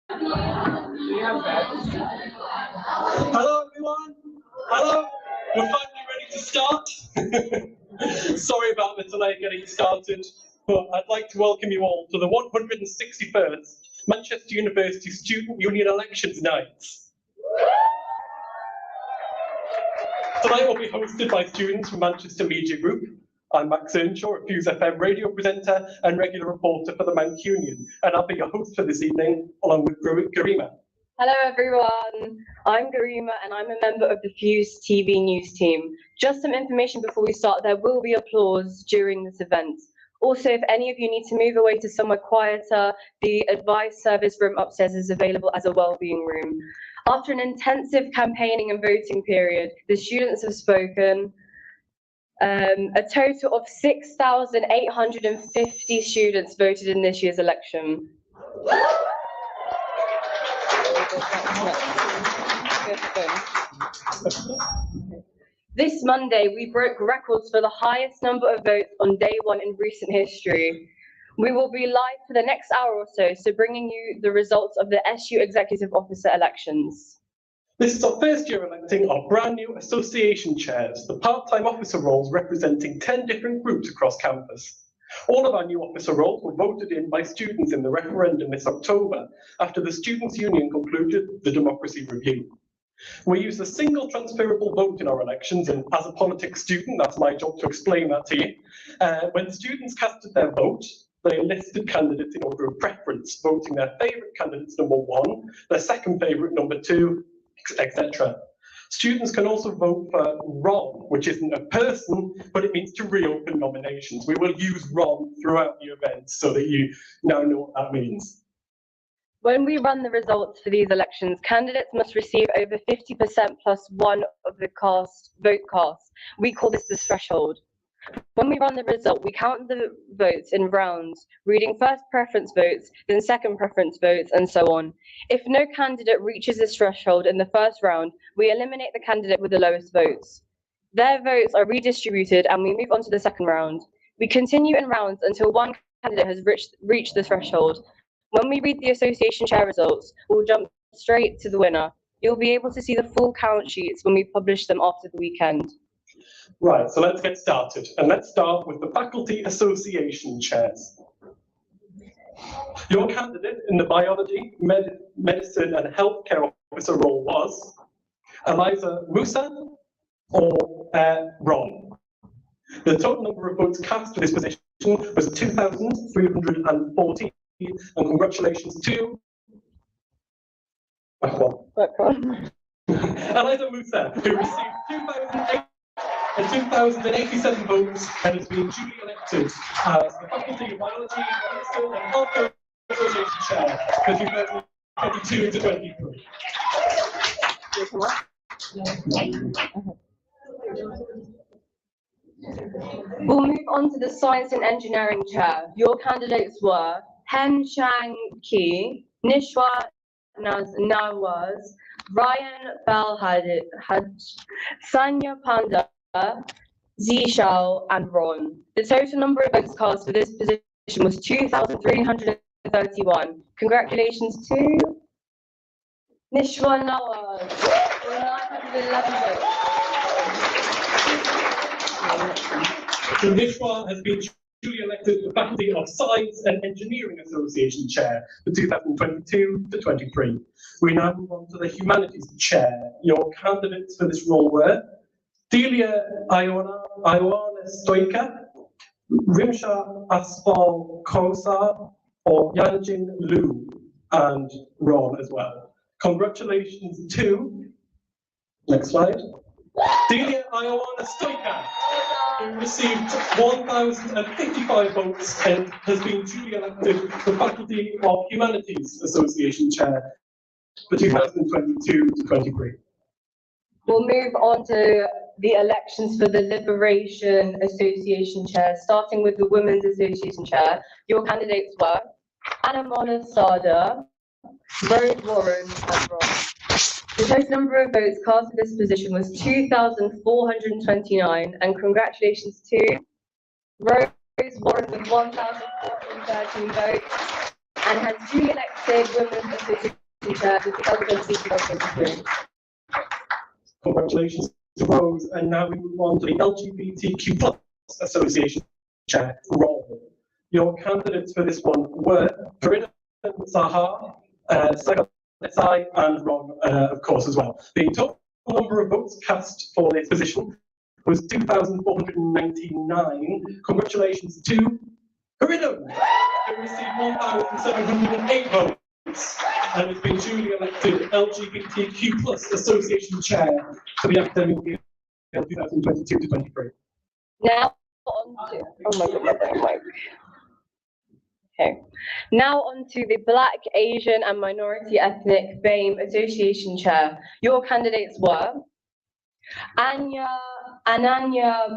Hello, everyone. Hello. We're finally ready to start. Sorry about the delay getting started, but I'd like to welcome you all to the 161st Manchester University Student Union Elections Nights. Tonight will be hosted by students from Manchester Media Group. I'm Max Earnshaw, a Fuse FM radio presenter and regular reporter for the Manc Union, and I'll be your host for this evening, along with Garima. Hello everyone, I'm Garima and I'm a member of the Fuse TV news team. Just some information before we start, there will be applause during this event. Also, if any of you need to move away to somewhere quieter, the advice service room upstairs is available as a wellbeing room. After an intensive campaigning and voting period, the students have spoken. A total of 6,850 students voted in this year's election. This Monday, we broke records for the highest number of votes on day one in recent history. We will be live for the next hour or so bringing you the results of the SU Executive Officer elections. This is our first year electing our brand new association chairs, the part-time officer roles representing 10 different groups across campus. All of our new officer roles were voted in by students in the referendum this October, after the Students' Union concluded the democracy review. We use a single transferable vote in our elections, and as a politics student, that's my job to explain that to you. When students casted their vote, they listed candidates in order of preference, voting their favourite candidates number 1, their second favourite number 2, etc. Students can also vote for RON, which isn't a person, but it means to reopen nominations. We will use RON throughout the event so that you now know what that means. When we run the results for these elections, candidates must receive over 50% plus one of the vote cast. We call this the threshold. When we run the result, we count the votes in rounds, reading first preference votes, then second preference votes, and so on. If no candidate reaches this threshold in the first round, we eliminate the candidate with the lowest votes. Their votes are redistributed and we move on to the second round. We continue in rounds until one candidate has reached the threshold. When we read the association chair results, we'll jump straight to the winner. You'll be able to see the full count sheets when we publish them after the weekend. Right, so let's get started. And let's start with the faculty association chairs. Your candidate in the biology, medicine and healthcare officer role was Eliza Musa or Ron. The total number of votes cast for this position was 2,314, and congratulations to Eliza Musa, who received 2,087 votes and has been duly elected as the Faculty of Biology, Medicine and Healthcare Association Chair for 2022 to 23. We'll move on to the Science and Engineering Chair. Your candidates were Hen Shang Ki, Nishwa Nawaz, Ryan Balhaj, Sanya Panda, Zishao, and Ron. The total number of votes cast for this position was 2,331. Congratulations to Nishwa Nawaz, with 911 votes. So Nishwa has been duly elected the Faculty of Science and Engineering Association Chair for 2022 to 23. We now move on to the Humanities Chair. Your candidates for this role were Delia Iona Stoika, Rimsha Asfal Kosa, or Yanjin Liu, and Ron as well. Congratulations to, next slide, Delia Iona Stoika, who received 1,055 votes and has been duly elected the Faculty of Humanities Association Chair for 2022 to 23. We'll move on to the elections for the Liberation Association Chair, starting with the Women's Association Chair. Your candidates were Anamona Sada, Rose Warren, and Ross. The total number of votes cast for this position was 2,429, and congratulations to Rose Warren with 1,413 votes, and has duly elected Women's Association Chair for 2022-2023. Congratulations to Rose, and now we move on to the LGBTQ+ Association Chair role. Your candidates for this one were Farida Sahar, Sagar Desai, and Ron, of course, as well. The total number of votes cast for this position was 2,499. Congratulations to Farida, who received 1,708 votes and has been duly elected LGBTQ+ Association Chair for the academic year 2022-23. Now on to, oh my goodness, okay. Now on to the Black, Asian and Minority Ethnic BAME Association Chair. Your candidates were Ananya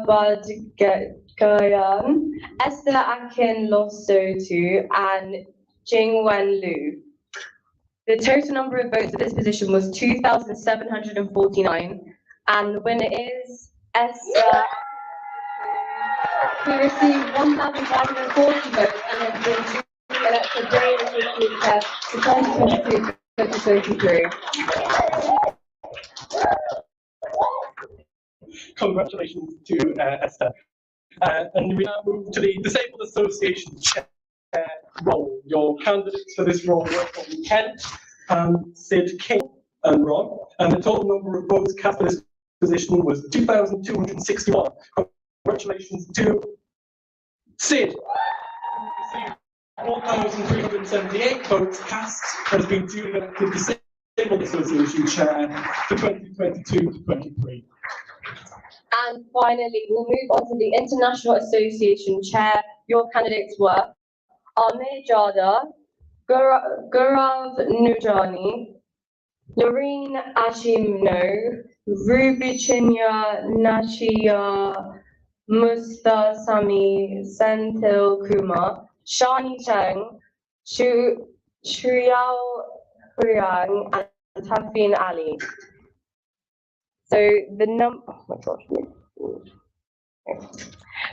Badgayan, Esther Akin Losotu, and Jingwen Liu. The total number of votes for this position was 2,749, and the winner is Esther, who received 1,540 votes and has been elected BAME Association Chair for 2022-2023. Congratulations to Esther. And we now move to the Disabled Association Chair role. Your candidates for this role were from Kent and Sid King and Ron, and the total number of votes cast for this position was 2,261. Congratulations to Sid, who received 4,378 votes cast and has been duly elected Disabled Association Chair for 2022-23. And finally, we'll move on to the International Association Chair. Your candidates were Amir Jada, Gaurav Nujani, Loreen Ashimno, Rubichinya Nachia Mustasami Senthil Kumar, Shani Cheng, Shriyal Huriang, and Tafin Ali. So the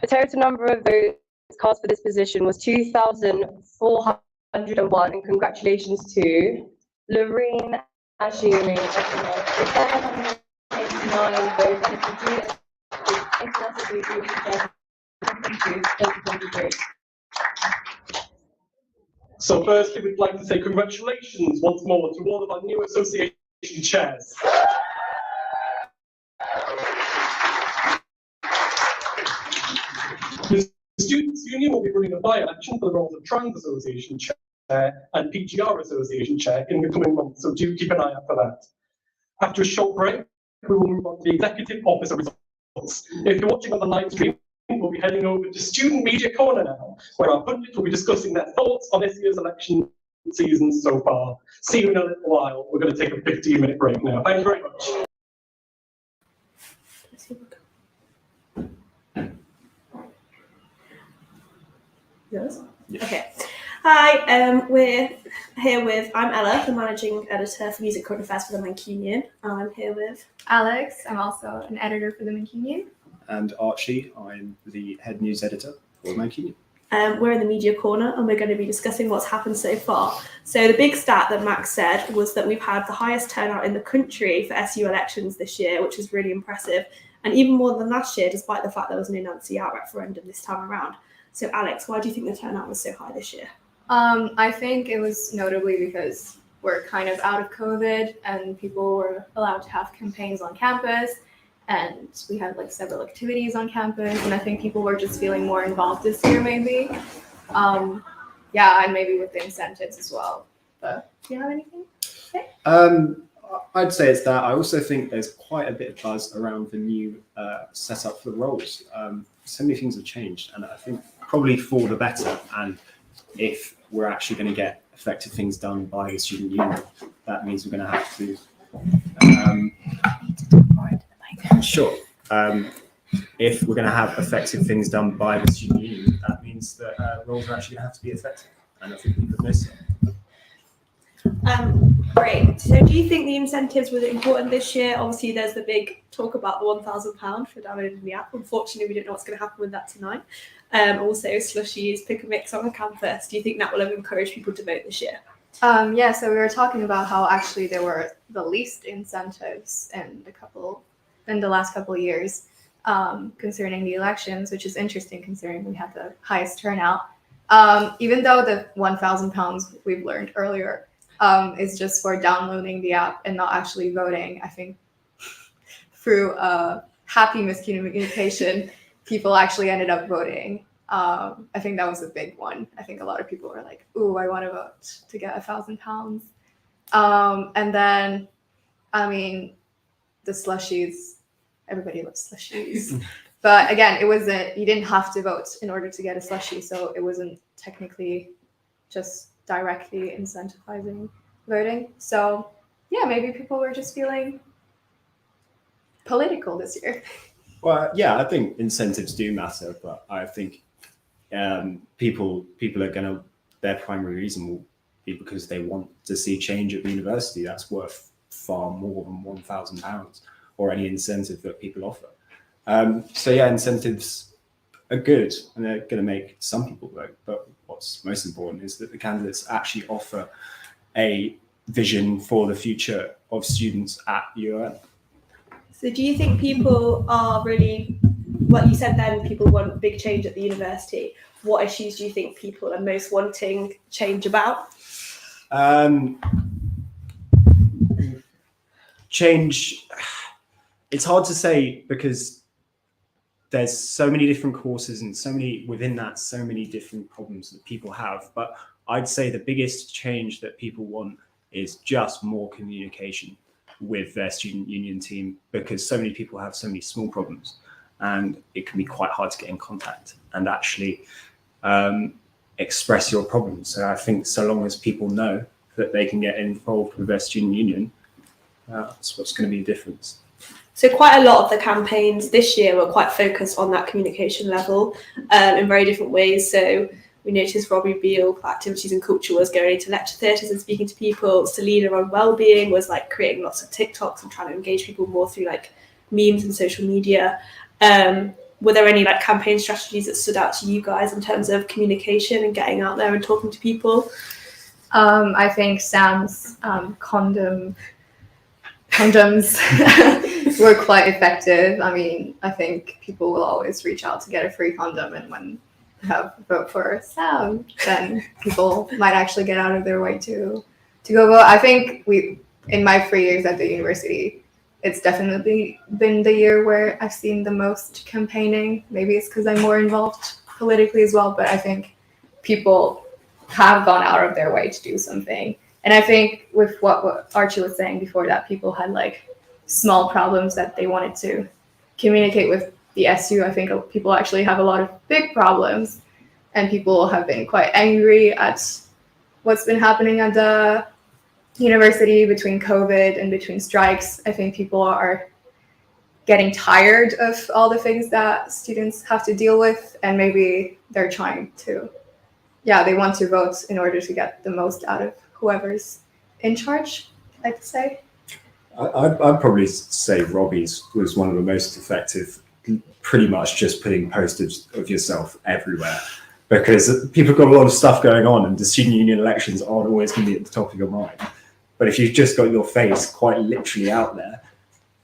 the total number of votes cast for this position was 2,401, and congratulations to Loreen Ashimi, 789 votes, and the So firstly, we'd like to say congratulations once more to all of our new association chairs. The Students' Union will be running a by-election for the roles of Trans Association Chair and PGR Association Chair in the coming months, so do keep an eye out for that. After a short break, we will move on to the Executive Officer results. If you're watching on the live stream, we'll be heading over to Student Media Corner now, where our pundits will be discussing their thoughts on this year's election season so far. See you in a little while. We're going to take a 15-minute break now. Thank you very much. Yes. Okay. Hi, we're here with, I'm Ella, the Managing Editor for Music Current Affairs for the Mancunian. I'm here with Alex, I'm also an editor for the Mancunian. And Archie, I'm the head news editor for the Mancunian. We're in the media corner and we're going to be discussing what's happened so far. So the big stat that Max said was that we've had the highest turnout in the country for SU elections this year, which is really impressive. And even more than last year, despite the fact there was no Nancy out referendum this time around. So Alex, why do you think the turnout was so high this year? I think it was notably because we're kind of out of COVID and people were allowed to have campaigns on campus, and we had like several activities on campus, and I think people were just feeling more involved this year maybe. Yeah, and maybe with the incentives as well. But do you have anything to say? I'd say it's that. I also think there's quite a bit of buzz around the new setup for the roles. So many things have changed, and I think probably for the better. And if we're actually going to get effective things done by the student union, that means we're going to have to. Sure. If we're going to have effective things done by the student union, that means that roles are actually going to have to be effective, and I think people have missed it. Great. So do you think the incentives were important this year? Obviously, there's the big talk about the £1,000 for downloading the app. Unfortunately, we don't know what's going to happen with that tonight. Also, slushies, pick a mix on the campus. Do you think that will have encouraged people to vote this year? Yeah, so we were talking about how actually there were the least incentives in the last couple of years concerning the elections, which is interesting considering we had the highest turnout. Even though the £1,000 we've learned earlier is just for downloading the app and not actually voting, I think through happy miscommunication, people actually ended up voting. I think that was a big one. I think a lot of people were like, ooh, I want to vote to get £1,000. And then, I mean, the slushies, everybody loves slushies. But again, you didn't have to vote in order to get a slushie. So it wasn't technically just directly incentivizing voting. So yeah, maybe people were just feeling political this year. Well, yeah, I think incentives do matter, but I think people are gonna, their primary reason will be because they want to see change at the university. That's worth far more than £1,000 or any incentive that people offer. So yeah, incentives are good and they're going to make some people vote. But what's most important is that the candidates actually offer a vision for the future of students at UON. So do you think people are really, what you said then, people want big change at the university. What issues do you think people are most wanting change about? Change, it's hard to say because there's so many different courses and so many different problems that people have. But I'd say the biggest change that people want is just more communication with their student union team, because so many people have so many small problems and it can be quite hard to get in contact and actually express your problems. So I think so long as people know that they can get involved with their student union, that's what's going to be the difference. So quite a lot of the campaigns this year were quite focused on that communication level in very different ways. So we noticed Robbie Beale for activities and culture was going into lecture theatres and speaking to people. Selena on wellbeing was like creating lots of TikToks and trying to engage people more through like memes and social media. Were there any like campaign strategies that stood out to you guys in terms of communication and getting out there and talking to people? I think Sam's condoms were quite effective. I mean, I think people will always reach out to get a free condom, and when you have vote for Sam, then people might actually get out of their way to go vote. I think in my 3 years at the university, it's definitely been the year where I've seen the most campaigning. Maybe it's because I'm more involved politically as well, but I think people have gone out of their way to do something. And I think with what Archie was saying before, that people had like small problems that they wanted to communicate with the SU. I think people actually have a lot of big problems, and people have been quite angry at what's been happening at the university between COVID and between strikes. I think people are getting tired of all the things that students have to deal with, and maybe they're trying to, they want to vote in order to get the most out of whoever's in charge, I'd say. I'd probably say Robbie's was one of the most effective, pretty much just putting posters of yourself everywhere, because people got a lot of stuff going on and the student union elections aren't always going to be at the top of your mind. But if you've just got your face quite literally out there,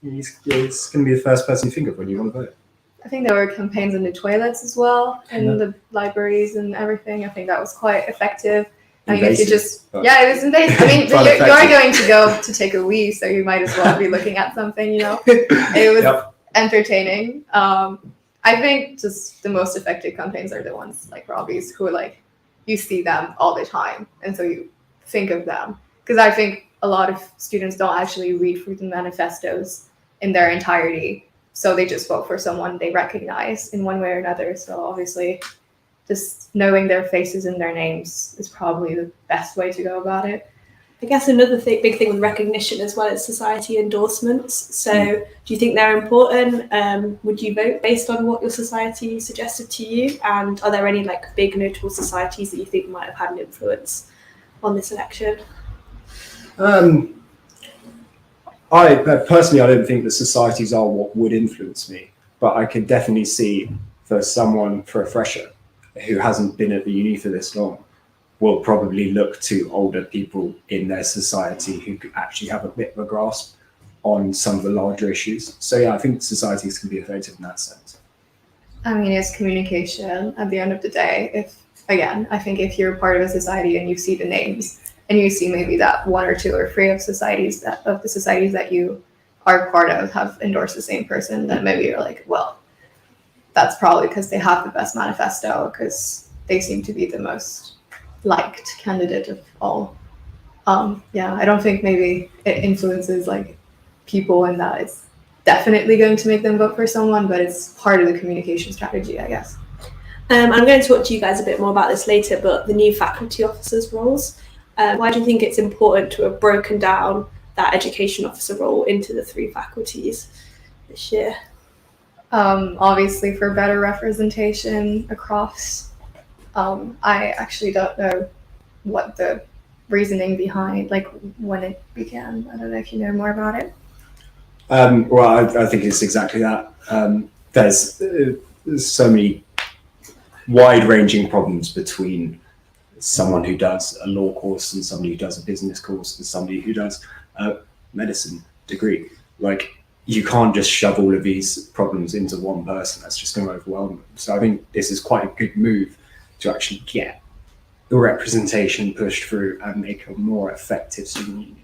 it's going to be the first person you think of when you want to vote. I think there were campaigns in the toilets as well, and the libraries and everything. I think that was quite effective. I mean, if you just, it was invasive. I mean, you're going to go to take a wee, so you might as well be looking at something, It was entertaining. I think just the most effective campaigns are the ones like Robbie's, who are like, you see them all the time, and so you think of them. Because I think a lot of students don't actually read through the manifestos in their entirety, so they just vote for someone they recognize in one way or another. So obviously, just knowing their faces and their names is probably the best way to go about it. I guess another big thing with recognition as well is society endorsements. So do you think they're important? Would you vote based on what your society suggested to you? And are there any like big notable societies that you think might have had an influence on this election? I personally, I don't think the societies are what would influence me, but I could definitely see for a fresher who hasn't been at the uni for this long, will probably look to older people in their society who could actually have a bit of a grasp on some of the larger issues. So yeah, I think societies can be effective in that sense. I mean, it's communication at the end of the day. I think if you're part of a society and you see the names and you see maybe that one or two or three of the societies that you are part of have endorsed the same person, then maybe you're like, well, that's probably because they have the best manifesto, because they seem to be the most liked candidate of all. I don't think maybe it influences like people in that it's definitely going to make them vote for someone, but it's part of the communication strategy, I guess. I'm going to talk to you guys a bit more about this later, but the new faculty officers' roles, why do you think it's important to have broken down that education officer role into the 3 faculties this year? Obviously for better representation across. I actually don't know what the reasoning behind, like when it began. I don't know if you know more about it. Well, I think it's exactly that. There's so many wide-ranging problems between someone who does a law course and somebody who does a business course and somebody who does a medicine degree. Like, you can't just shove all of these problems into one person. That's just going to overwhelm them. So I think this is quite a good move to actually get the representation pushed through and make a more effective student union.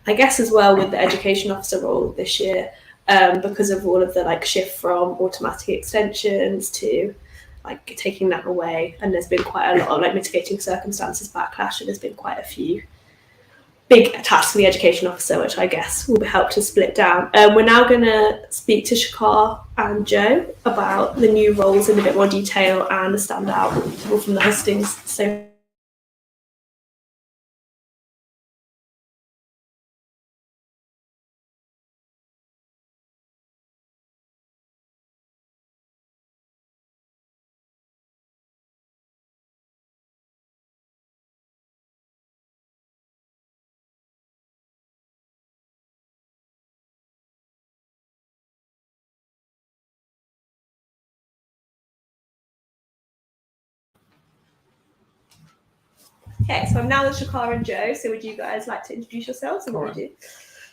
I guess as well with the education officer role this year, because of all of the like shift from automatic extensions to like taking that away, and there's been quite a lot of like mitigating circumstances backlash, and there's been quite a few big tasks for the education officer, which I guess will help to split down. We're now going to speak to Shakar and Joe about the new roles in a bit more detail and the standout people from the Hustings. So okay, so I'm now with Shakar and Joe. So would you guys like to introduce yourselves and what you do?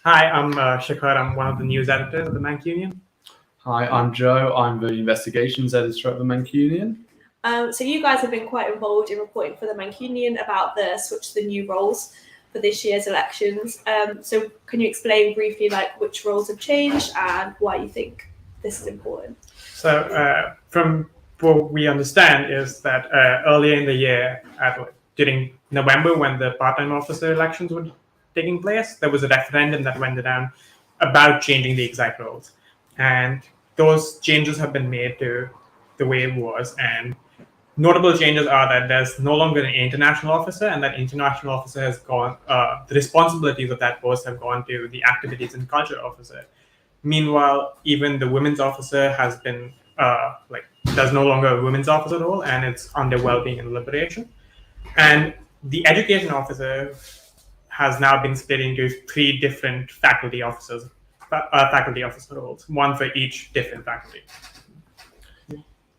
Hi, I'm Shakar. I'm one of the news editors of the Mancunian. Hi, I'm Joe. I'm the investigations editor at the Mancunian. So you guys have been quite involved in reporting for the Mancunian about the switch to the new roles for this year's elections. So can you explain briefly like which roles have changed and why you think this is important? So from what we understand is that earlier in the year, during November, when the part-time officer elections were taking place, there was a referendum that went down about changing the exact roles. And those changes have been made to the way it was. And notable changes are that there's no longer an international officer, and that international officer has gone, the responsibilities of that post have gone to the activities and culture officer. Meanwhile, even the women's officer has been, there's no longer a women's officer role, and it's under well-being and liberation. And the education officer has now been split into 3 different faculty officer roles, one for each different faculty.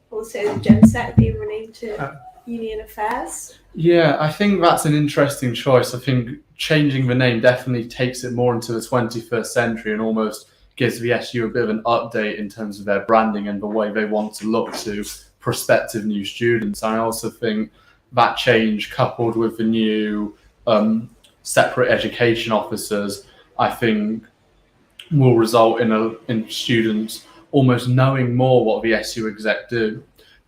Also, GenSec being renamed to Union Affairs. Yeah, I think that's an interesting choice. I think changing the name definitely takes it more into the 21st century and almost gives the SU a bit of an update in terms of their branding and the way they want to look to prospective new students. I also think that change, coupled with the new separate education officers, I think will result in students almost knowing more what the SU exec do.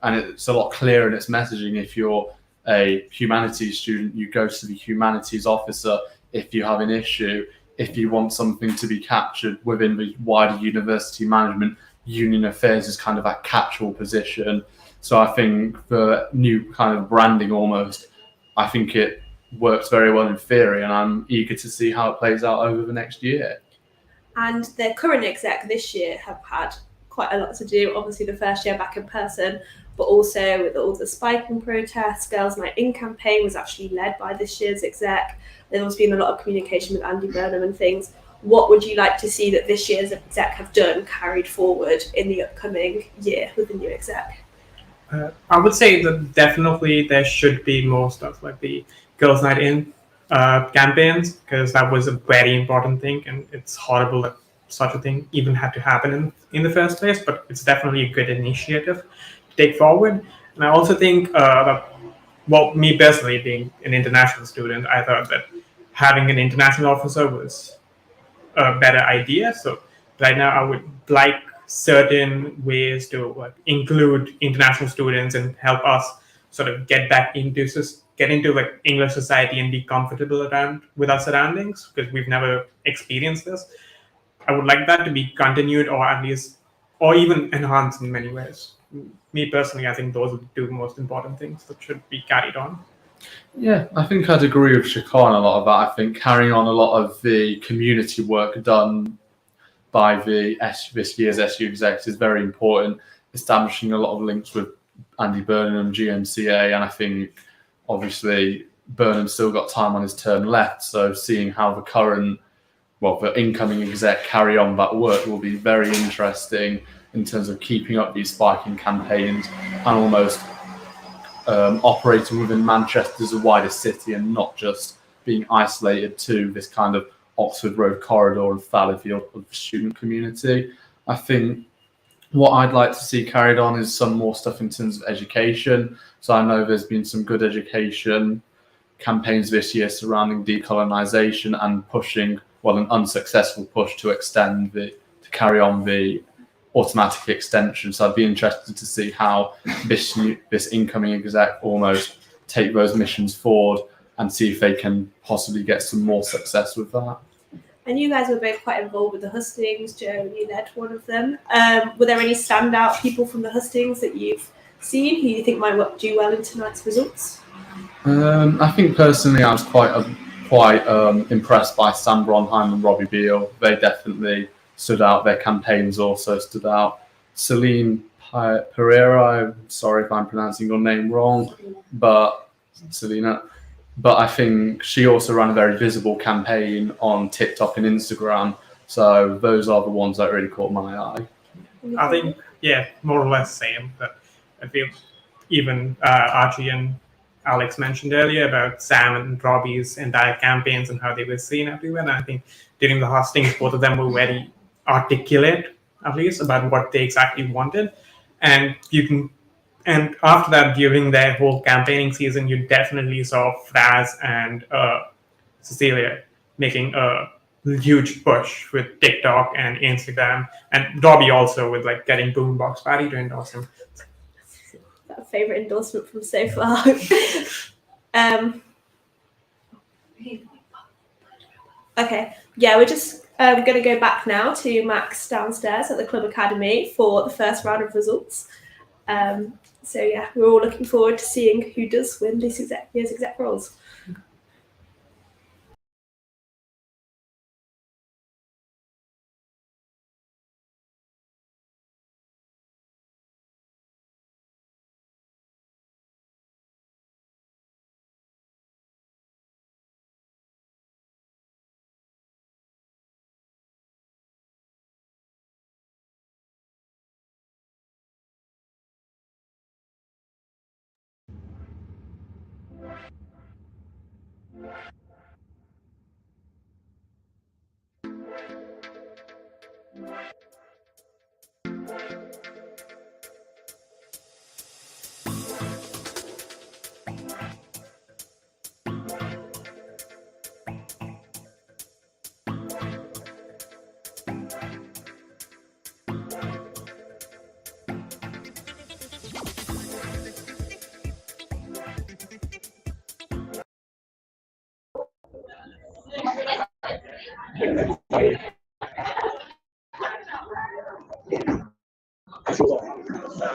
And it's a lot clearer in its messaging. If you're a humanities student, you go to the humanities officer if you have an issue. If you want something to be captured within the wider university management, Union Affairs is kind of that catch-all position. So I think the new kind of branding almost, I think it works very well in theory, and I'm eager to see how it plays out over the next year. And their current exec this year have had quite a lot to do. Obviously, the first year back in person, but also with all the spiking protests, Girls' Night In campaign was actually led by this year's exec. There's also been a lot of communication with Andy Burnham and things. What would you like to see that this year's exec have done carried forward in the upcoming year with the new exec? I would say that definitely there should be more stuff like the Girls' Night In campaigns, because that was a very important thing, and it's horrible that such a thing even had to happen in the first place, but it's definitely a good initiative to take forward. And I also think that, well, me personally being an international student, I thought that having an international officer was a better idea. So right now I would like certain ways to include international students and help us sort of get into like English society and be comfortable around with our surroundings, because we've never experienced this. I would like that to be continued, or at least, or even enhanced in many ways. Me personally, I think those are the two most important things that should be carried on. Yeah, I think I'd agree with Shakan a lot of that. I think carrying on a lot of the community work done by this year's SU execs is very important, establishing a lot of links with Andy Burnham, GMCA, and I think obviously Burnham's still got time on his term left, so seeing how the incoming exec carry on that work will be very interesting in terms of keeping up these spiking campaigns and almost operating within Manchester as a wider city and not just being isolated to this kind of Oxford Road corridor and Fallowfield of the student community. I think what I'd like to see carried on is some more stuff in terms of education. So I know there's been some good education campaigns this year surrounding decolonisation and pushing, an unsuccessful push to carry on the automatic extension. So I'd be interested to see how this incoming exec almost take those missions forward and see if they can possibly get some more success with that. And you guys were both quite involved with the Hustings. Joe, you led one of them. Were there any standout people from the Hustings that you've seen who you think might do well in tonight's results? I think personally I was quite impressed by Sam Bronheim and Robbie Beale. They definitely stood out. Their campaigns also stood out. Celine Pereira, I'm sorry if I'm pronouncing your name wrong, but Selena. But I think she also ran a very visible campaign on TikTok and Instagram. So those are the ones that really caught my eye. I think, more or less same. But I feel even Archie and Alex mentioned earlier about Sam and Robbie's entire campaigns and how they were seen everywhere. And I think during the Hustings, both of them were very articulate, at least, about what they exactly wanted. And after that, during their whole campaigning season, you definitely saw Fraz and Cecilia making a huge push with TikTok and Instagram, and Robbie also with getting Boombox Patty to endorse him. That favorite endorsement from so far. Okay, we're just going to go back now to Max downstairs at the Club Academy for the first round of results. We're all looking forward to seeing who does win this year's exec roles.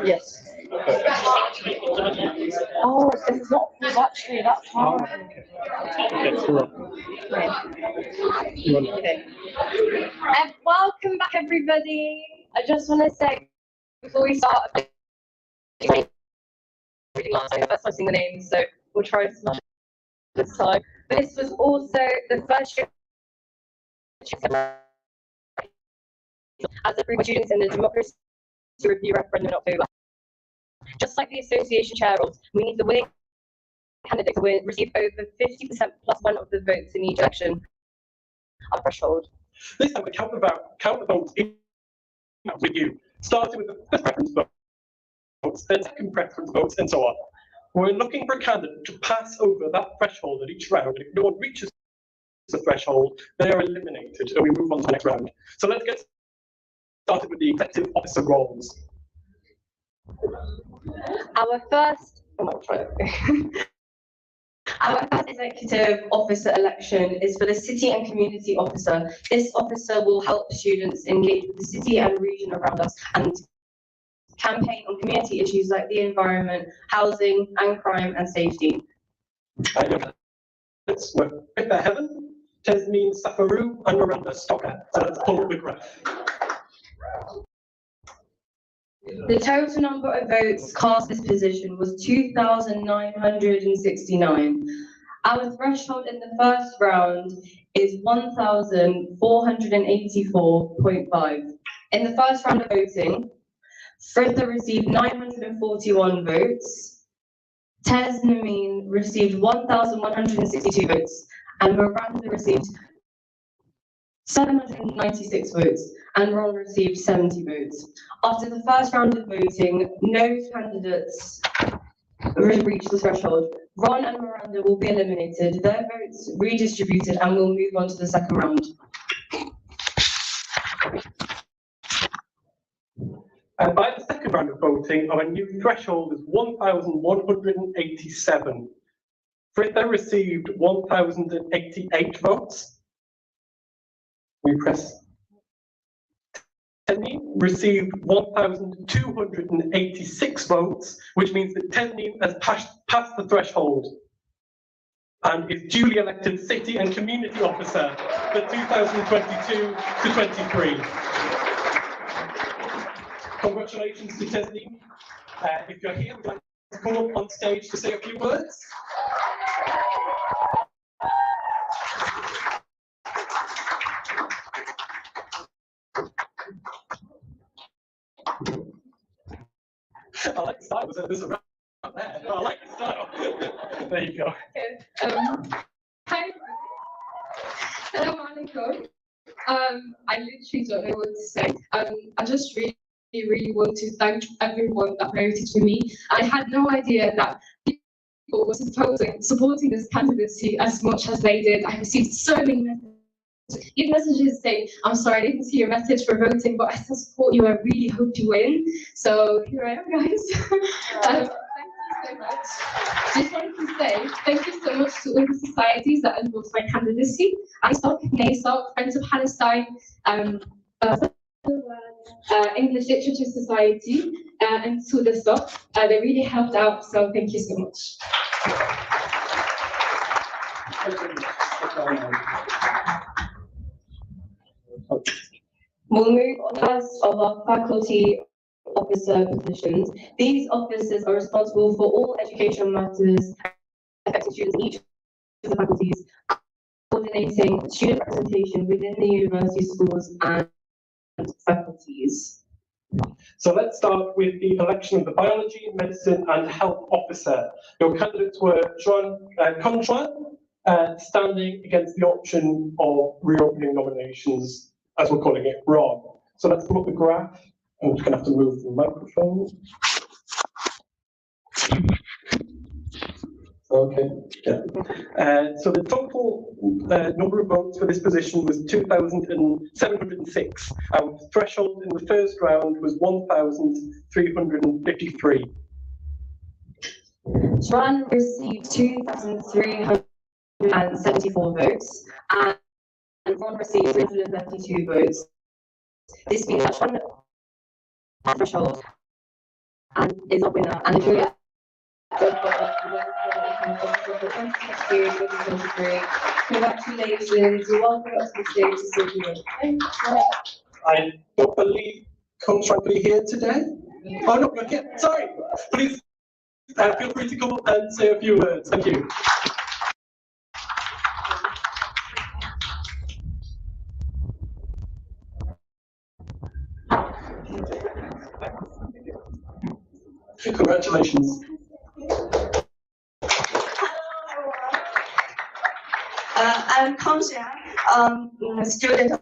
Yes. Oh, it's not. It's actually that time. Okay. Welcome back, everybody. I just want to say, before we start, really last time that's missing the names, so we'll try to smash this time. But this was also the first year as a group of students in the democracy review referendum in October. Just like the association chair roles, we need the winning candidate to receive over 50% plus one of the votes in each election, our threshold. This time we count the votes in review, starting with the first preference votes, then second preference votes, and so on. We're looking for a candidate to pass over that threshold at each round. If no one reaches the threshold, they are eliminated, and we move on to the next round. So let's get started with the executive officer roles. Our first executive officer election is for the city and community officer. This officer will help students engage with the city and region around us and campaign on community issues like the environment, housing, and crime and safety. Let's work with Heaven, Tesneen Safaru, and Miranda Stocker. So let's pull up the graph. The total number of votes cast this position was 2,969. Our threshold in the first round is 1,484.5. In the first round of voting, Fritha received 941 votes, Tesneen received 1,162 votes, and Miranda received 796 votes, and Ron received 70 votes. After the first round of voting, no candidates reached the threshold. Ron and Miranda will be eliminated, their votes redistributed, and we'll move on to the second round. And by the second round of voting, our new threshold is 1,187. Fritha received 1,088 votes. We press. Tesneen received 1,286 votes, which means that Tesneen has passed the threshold and is duly elected City and Community Officer for 2022 to 23. Congratulations to Tesneen. If you're here, would you like to come up on stage to say a few words? I like the style. There's a round there. I like the style. There you go. Hi. Hello, Monica. I literally don't know what to say. I just really want to thank everyone that voted for me. I had no idea that people were supporting this candidacy as much as they did. I received so many messages saying, I'm sorry, I didn't see your message for voting, but I still support you. I really hope you win. So here I am, guys. Thank you so much. Just wanted to say thank you so much to all the societies that endorsed my candidacy. ISOC, NASOC, Friends of Palestine, English Literature Society, and to the SOC. They really helped out, so thank you so much. We'll move on to the rest of our faculty officer positions. These officers are responsible for all educational matters affecting students in each of the faculties, coordinating student representation within the university schools and faculties. So let's start with the election of the Biology, Medicine and Health Officer. Your candidates were John Contra, standing against the option of reopening nominations, as we're calling it, Ron. So let's pull up the graph. I'm just going to have to move the microphone. Okay. Yeah. So the total number of votes for this position was 2,706. Our threshold in the first round was 1,353. Ron received 2,374 votes, and Ron received 332 votes. This means that Ron threshold and is a winner, and if you congratulations, you're welcome to the stage to see you. I don't believe Coach Franklin here today? Oh no, okay, sorry. Please feel free to come up and say a few words. Thank you. Congratulations. I'm Kongxian, a student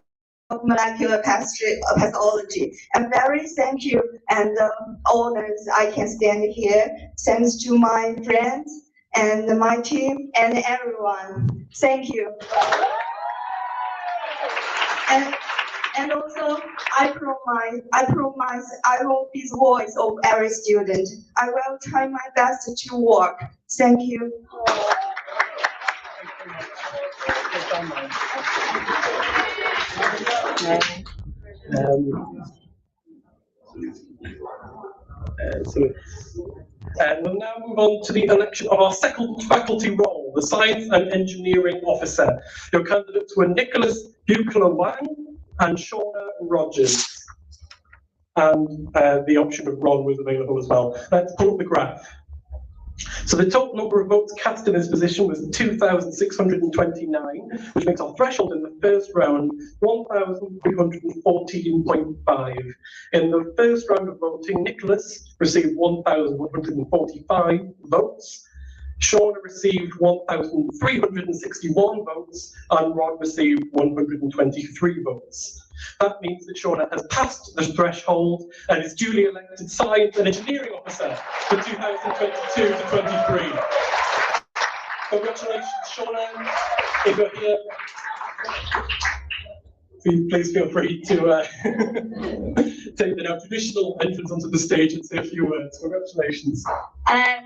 of molecular pathology. I'm very thank you and honored I can stand here. Thanks to my friends and my team and everyone. Thank you. And also, I promise I will be the voice of every student. I will try my best to work. Thank you. We'll now move on to the election of our second faculty role, the Science and Engineering Officer. Your candidates were Nicholas Buchler Wang and Shauna Rogers. And the option of Ron was available as well. Let's pull up the graph. So the total number of votes cast in this position was 2,629, which makes our threshold in the first round 1,314.5. In the first round of voting, Nicholas received 1,145 votes, Shauna received 1,361 votes, and Rod received 123 votes. That means that Shauna has passed the threshold and is duly elected Science and Engineering Officer for 2022 to 23. Congratulations, Shauna. If you're here, please feel free to take the now traditional entrance onto the stage and say a few words. Congratulations.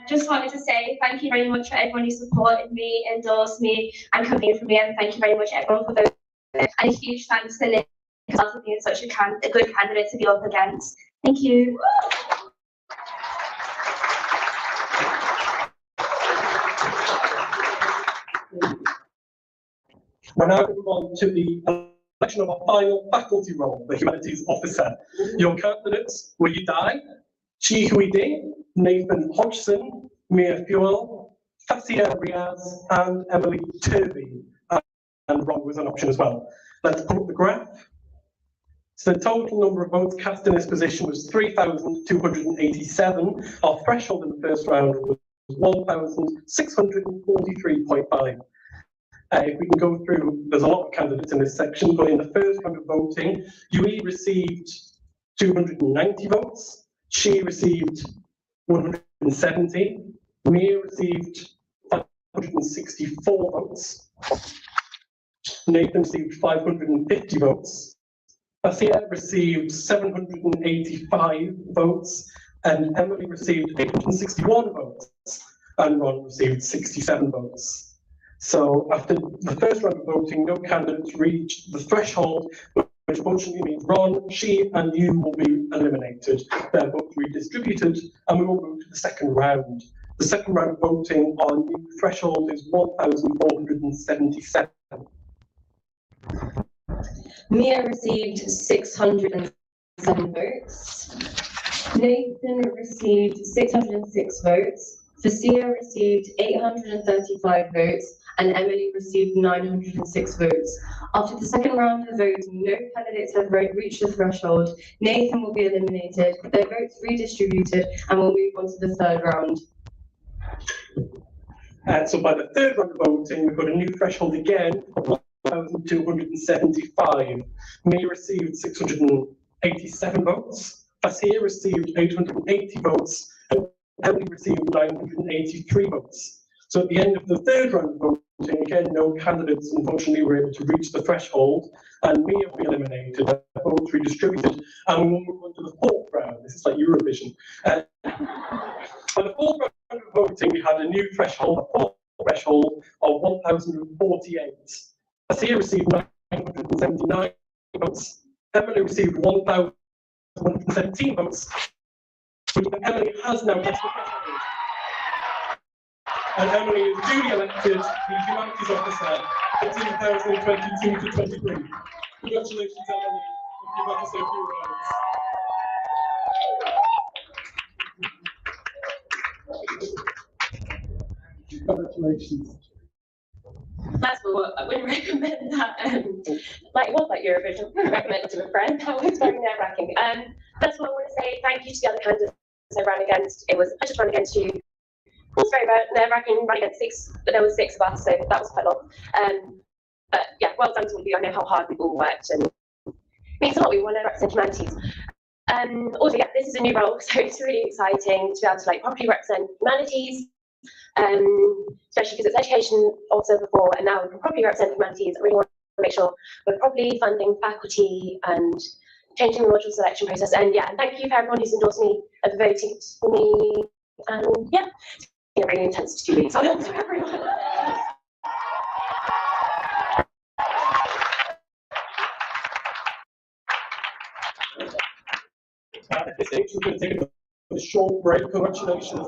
Just wanted to say thank you very much for everyone who supported me, endorsed me, and campaigned for me, and thank you very much everyone for voting. And a huge thanks to Nick for being such a good candidate to be up against. Thank you. We're now moving on to the election of our final faculty role, the Humanities Officer. Your candidates were Yudai, Chi Hui Ding, Nathan Hodgson, Mia Fuel, Fasia Riaz, and Emily Turvey. And Ron was an option as well. Let's pull up the graph. So the total number of votes cast in this position was 3,287. Our threshold in the first round was 1,643.5. If we can go through, there's a lot of candidates in this section, but in the first round of voting, Yui received 290 votes, She received 170, Mia received 564 votes, Nathan received 550 votes, Basia received 785 votes, and Emily received 861 votes, and Ron received 67 votes. So after the first round of voting, no candidates reached the threshold, which unfortunately means Ron, She, and you will be eliminated. Their votes redistributed, and we will move to the second round. The second round of voting, our new threshold is 1,477. Mia received 607 votes. Nathan received 606 votes. Fasia received 835 votes, and Emily received 906 votes. After the second round of voting, no candidates have reached the threshold. Nathan will be eliminated, their votes redistributed, and we'll move on to the third round. So by the third round of voting, we've got a new threshold again of 1,275. Mia received 687 votes. Fasia received 880 votes. And Emily received 983 votes. So at the end of the third round of voting, again, no candidates unfortunately were able to reach the threshold, and Mia will be eliminated, votes redistributed, and we will move on to the fourth round. This is like Eurovision. For the fourth round of voting, we had a new threshold, a fourth threshold of 1,048. Asia received 979 votes. Emily received 1,117 votes. Emily has now passed the threshold. And Emily is duly elected the Humanities Officer for 2022 to 23. Congratulations, Emily. If you'd like to say a few words. Congratulations. First of all, I wouldn't recommend that. Like it was like Eurovision. I wouldn't recommend it to a friend. That was very nerve-wracking. First of all, I want to say thank you to the other candidates I ran against. I just ran against you. It was very nerve-wracking running against 6, but there were 6 of us, so that was quite long. But yeah, well done to all of you. I know how hard we've all worked, and it means a lot. We want to represent humanities. Also, yeah, this is a new role, so it's really exciting to be able to like properly represent humanities. Especially because it's education also before, and now we can properly represent humanities. I really want to make sure we're properly funding faculty and changing the module selection process. And yeah, thank you for everyone who's endorsed me and for voting for me. And yeah, it's been a really intense 2 weeks. I'll to everyone. At this stage, we're going to take a short break. Congratulations.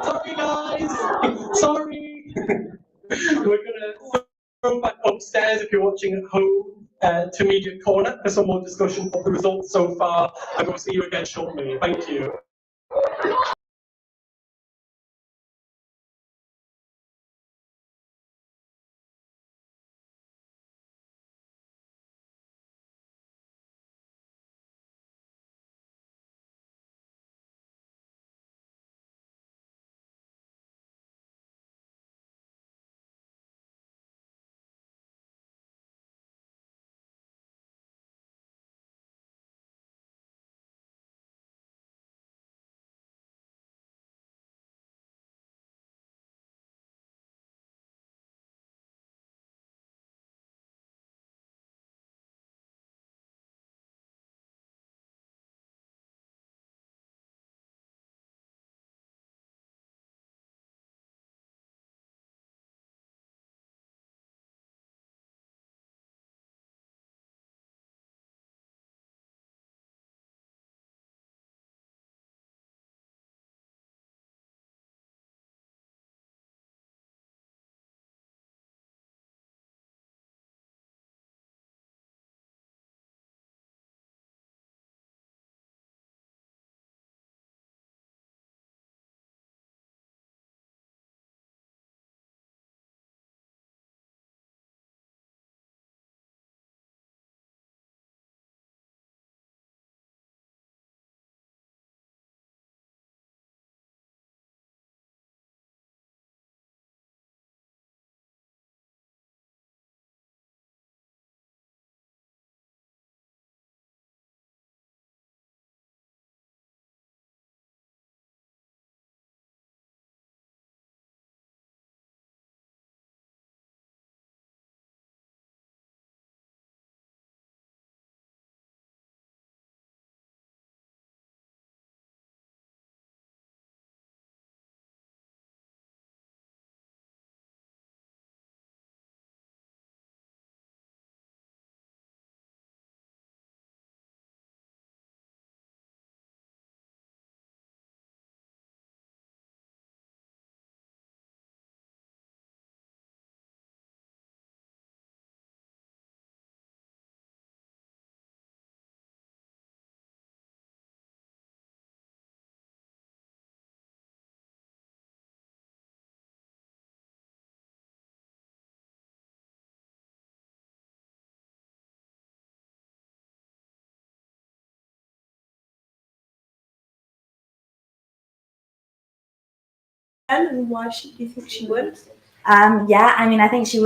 Sorry, guys. Sorry. We're going to go back upstairs if you're watching at home to Media Corner for some more discussion of the results so far. And we'll see you again shortly. Thank you. And why do you think she would? Yeah, I mean, I think she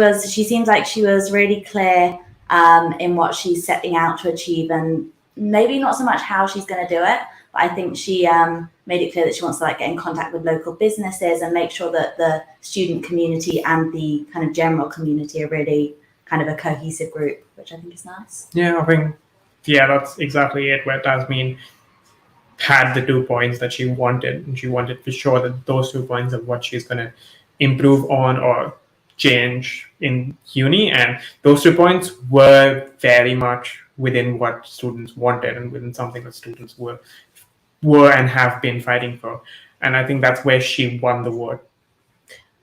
seems like she was really clear in what she's setting out to achieve, and maybe not so much how she's going to do it, but I think she made it clear that she wants to like get in contact with local businesses and make sure that the student community and the kind of general community are really kind of a cohesive group, which I think is nice. Yeah, I think, yeah, that's exactly it, where Tasmin had the 2 points that she wanted, and she wanted for sure that those 2 points are what she's going to improve on or change in uni, and those 2 points were very much within what students wanted and within something that students were and have been fighting for, and I think that's where she won the war.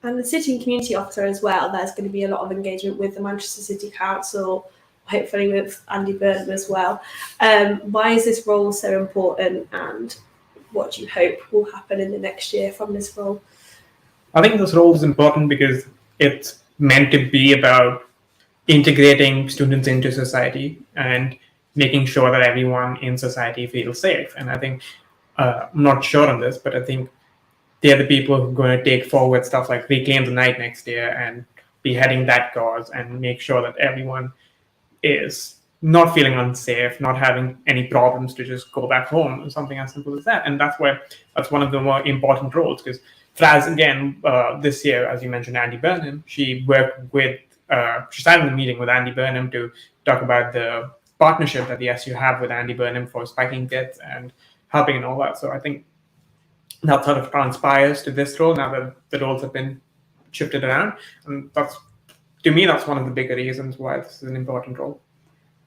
And the city and community officer as well, there's going to be a lot of engagement with the Manchester City Council, hopefully with Andy Burnham as well. Why is this role so important, and what do you hope will happen in the next year from this role? I think this role is important because it's meant to be about integrating students into society and making sure that everyone in society feels safe. And I think, I'm not sure on this, but I think they're the people who are going to take forward stuff like Reclaim the Night next year and be heading that cause and make sure that everyone is not feeling unsafe, not having any problems to just go back home, or something as simple as that. And that's one of the more important roles, because Fraz, again, this year, as you mentioned, Andy Burnham, she sat in the meeting with Andy Burnham to talk about the partnership that the SU have with Andy Burnham for spiking kits and helping and all that. So I think that sort of transpires to this role now that the roles have been shifted around. And to me, that's one of the bigger reasons why this is an important role.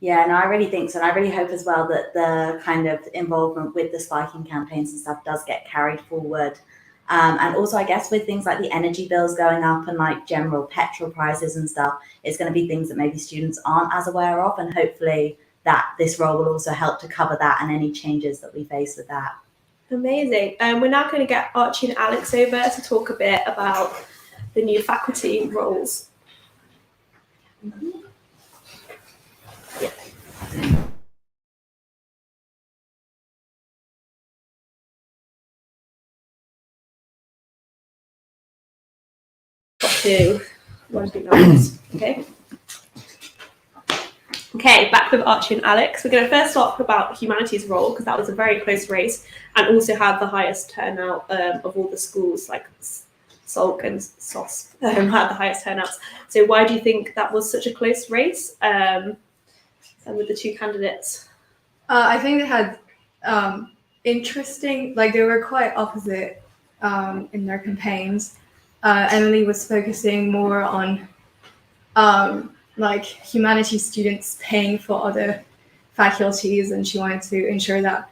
Yeah, no, I really think so. And I really hope as well that the kind of involvement with the spiking campaigns and stuff does get carried forward. And also, I guess with things like the energy bills going up and like general petrol prices and stuff, it's going to be things that maybe students aren't as aware of. And hopefully that this role will also help to cover that and any changes that we face with that. Amazing. We're now going to get Archie and Alex over to talk a bit about the new faculty roles. Okay, back with Archie and Alex. We're going to first talk about humanities role because that was a very close race and also had the highest turnout of all the schools, like Salk and SOS had the highest turnouts. So why do you think that was such a close race and with the two candidates? I think they had interesting, like they were quite opposite in their campaigns. Emily was focusing more on like humanities students paying for other faculties, and she wanted to ensure that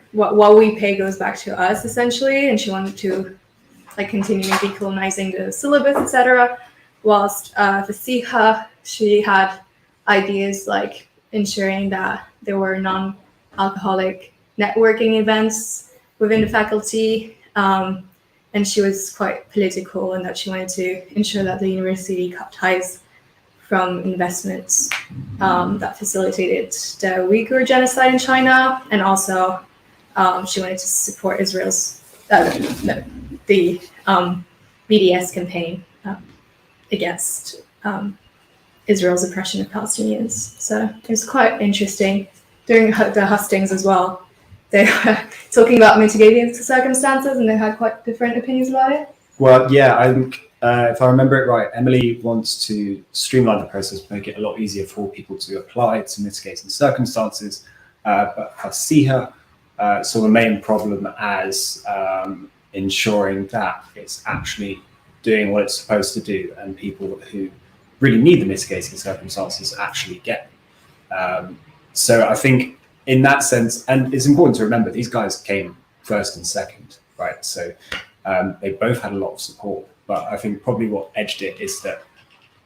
what we pay goes back to us essentially, and she wanted to like continue decolonizing the syllabus, etc. Whilst Fasiha, she had ideas like ensuring that there were non-alcoholic networking events within the faculty. And she was quite political in that she wanted to ensure that the university cut ties from investments that facilitated the Uyghur genocide in China. And also she wanted to support Israel's, the BDS campaign against Israel's oppression of Palestinians. So it was quite interesting. During the Hustings as well, they were talking about mitigating circumstances, and they had quite different opinions about it. Well, yeah, I think if I remember it right, Emily wants to streamline the process, make it a lot easier for people to apply to mitigating circumstances. But Fasiha saw the main problem as ensuring that it's actually doing what it's supposed to do, and people who really need the mitigating circumstances actually get them. So I think in that sense, and it's important to remember, these guys came first and second, right? So they both had a lot of support, but I think probably what edged it is that,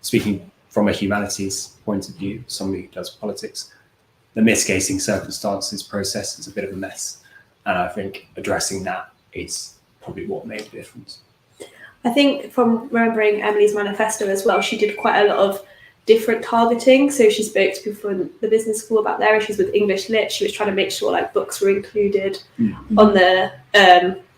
speaking from a humanities point of view, somebody who does politics, the mitigating circumstances process is a bit of a mess. And I think addressing that is probably what made the difference. I think from remembering Emily's manifesto as well, she did quite a lot of different targeting. So she spoke to people from the business school about their issues with English Lit. She was trying to make sure like books were included on the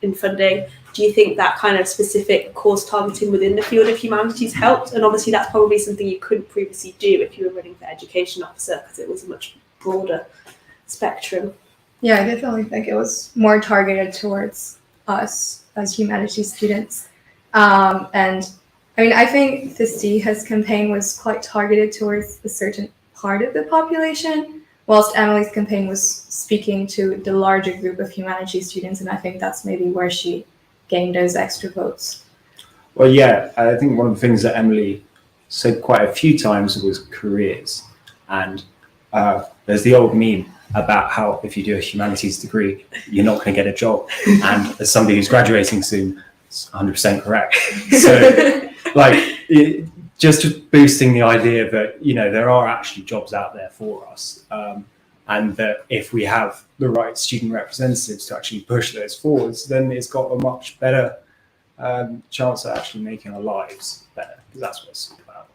in funding. Do you think that kind of specific course targeting within the field of humanities helped? And obviously that's probably something you couldn't previously do if you were running for education officer, because it was a much broader spectrum. Yeah, I definitely think it was more targeted towards us as humanities students. And I mean, I think Fasiha's campaign was quite targeted towards a certain part of the population, whilst Emily's campaign was speaking to the larger group of humanities students, and I think that's maybe where she gained those extra votes. Well, yeah, I think one of the things that Emily said quite a few times was careers. And there's the old meme about how if you do a humanities degree, you're not going to get a job. And as somebody who's graduating soon, it's 100% correct. So just boosting the idea that, you know, there are actually jobs out there for us. and that if we have the right student representatives to actually push those forwards, then it's got a much better chance of actually making our lives better, because that's what it's about.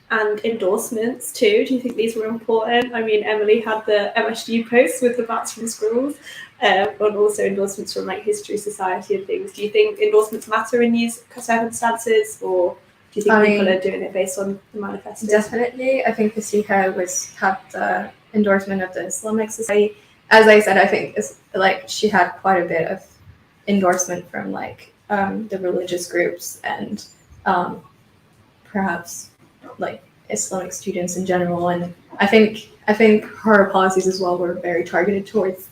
And endorsements too. Do you think these were important? I mean, Emily had the MSU post with the bats from schools, and also endorsements from like History Society and things. Do you think endorsements matter in these circumstances, or do you think people are doing it based on the manifesto? Definitely. I think Fasika had the endorsement of the Islamic Society. As I said, I think it's like she had quite a bit of endorsement from like the religious groups and perhaps like Islamic students in general. And I think her policies as well were very targeted towards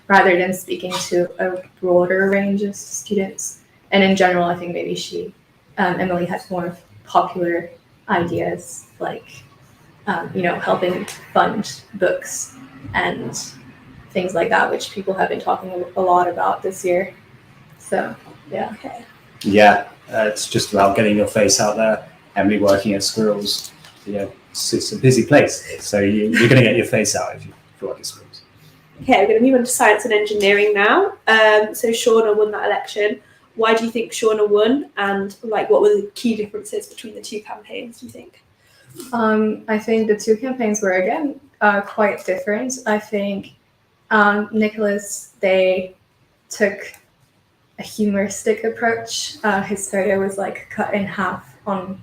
rather than speaking to a broader range of students. And in general, I think maybe Emily had more popular ideas, like helping fund books and things like that, which people have been talking a lot about this year. So yeah. Okay. Yeah, it's just about getting your face out there. Emily working at schools, it's a busy place, so you're going to get your face out if you work at schools. Okay, we're going to move on to science and engineering now. So Shauna won that election. Why do you think Shauna won, and like what were the key differences between the two campaigns, do you think? I think the two campaigns were again quite different. I think Nicholas, they took a humoristic approach. His photo was like cut in half on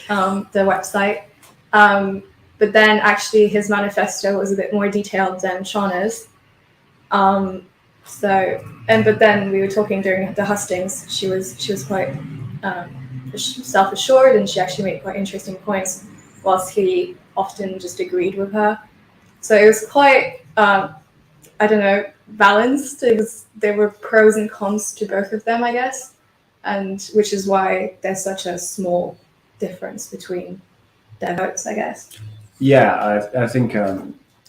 the website. But then actually his manifesto was a bit more detailed than Shauna's. But then we were talking during the Hustings, she was quite self-assured, and she actually made quite interesting points, whilst he often just agreed with her. So it was quite, balanced. There were pros and cons to both of them, I guess, and which is why there's such a small difference between their votes, I guess. Yeah, I think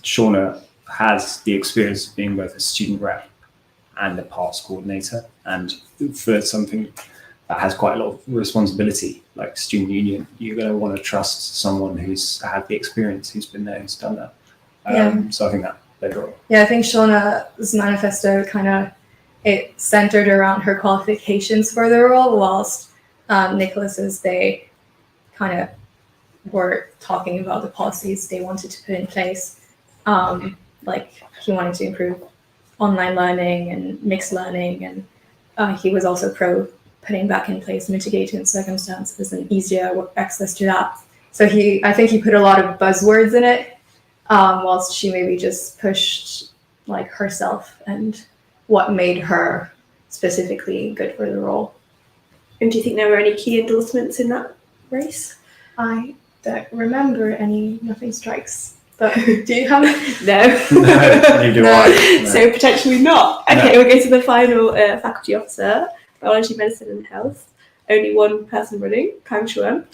Shauna has the experience of being both a student rep and a pass coordinator, and for something that has quite a lot of responsibility, like student union, you're going to want to trust someone who's had the experience, who's been there, who's done that. So I think that played a role. Yeah, I think Shauna's manifesto it centered around her qualifications for the role, whilst Nicholas's, they kind of were talking about the policies they wanted to put in place. Like he wanted to improve online learning and mixed learning, and he was also pro putting back in place mitigating circumstances and easier access to that. So I think he put a lot of buzzwords in it, whilst she maybe just pushed like herself and what made her specifically good for the role. And do you think there were any key endorsements in that race? I don't remember any. Nothing strikes. But do you have? No. Neither do I. No. So potentially not. Okay, We'll go to the final faculty officer, biology, medicine, and health. Only one person running, Kang Chuan.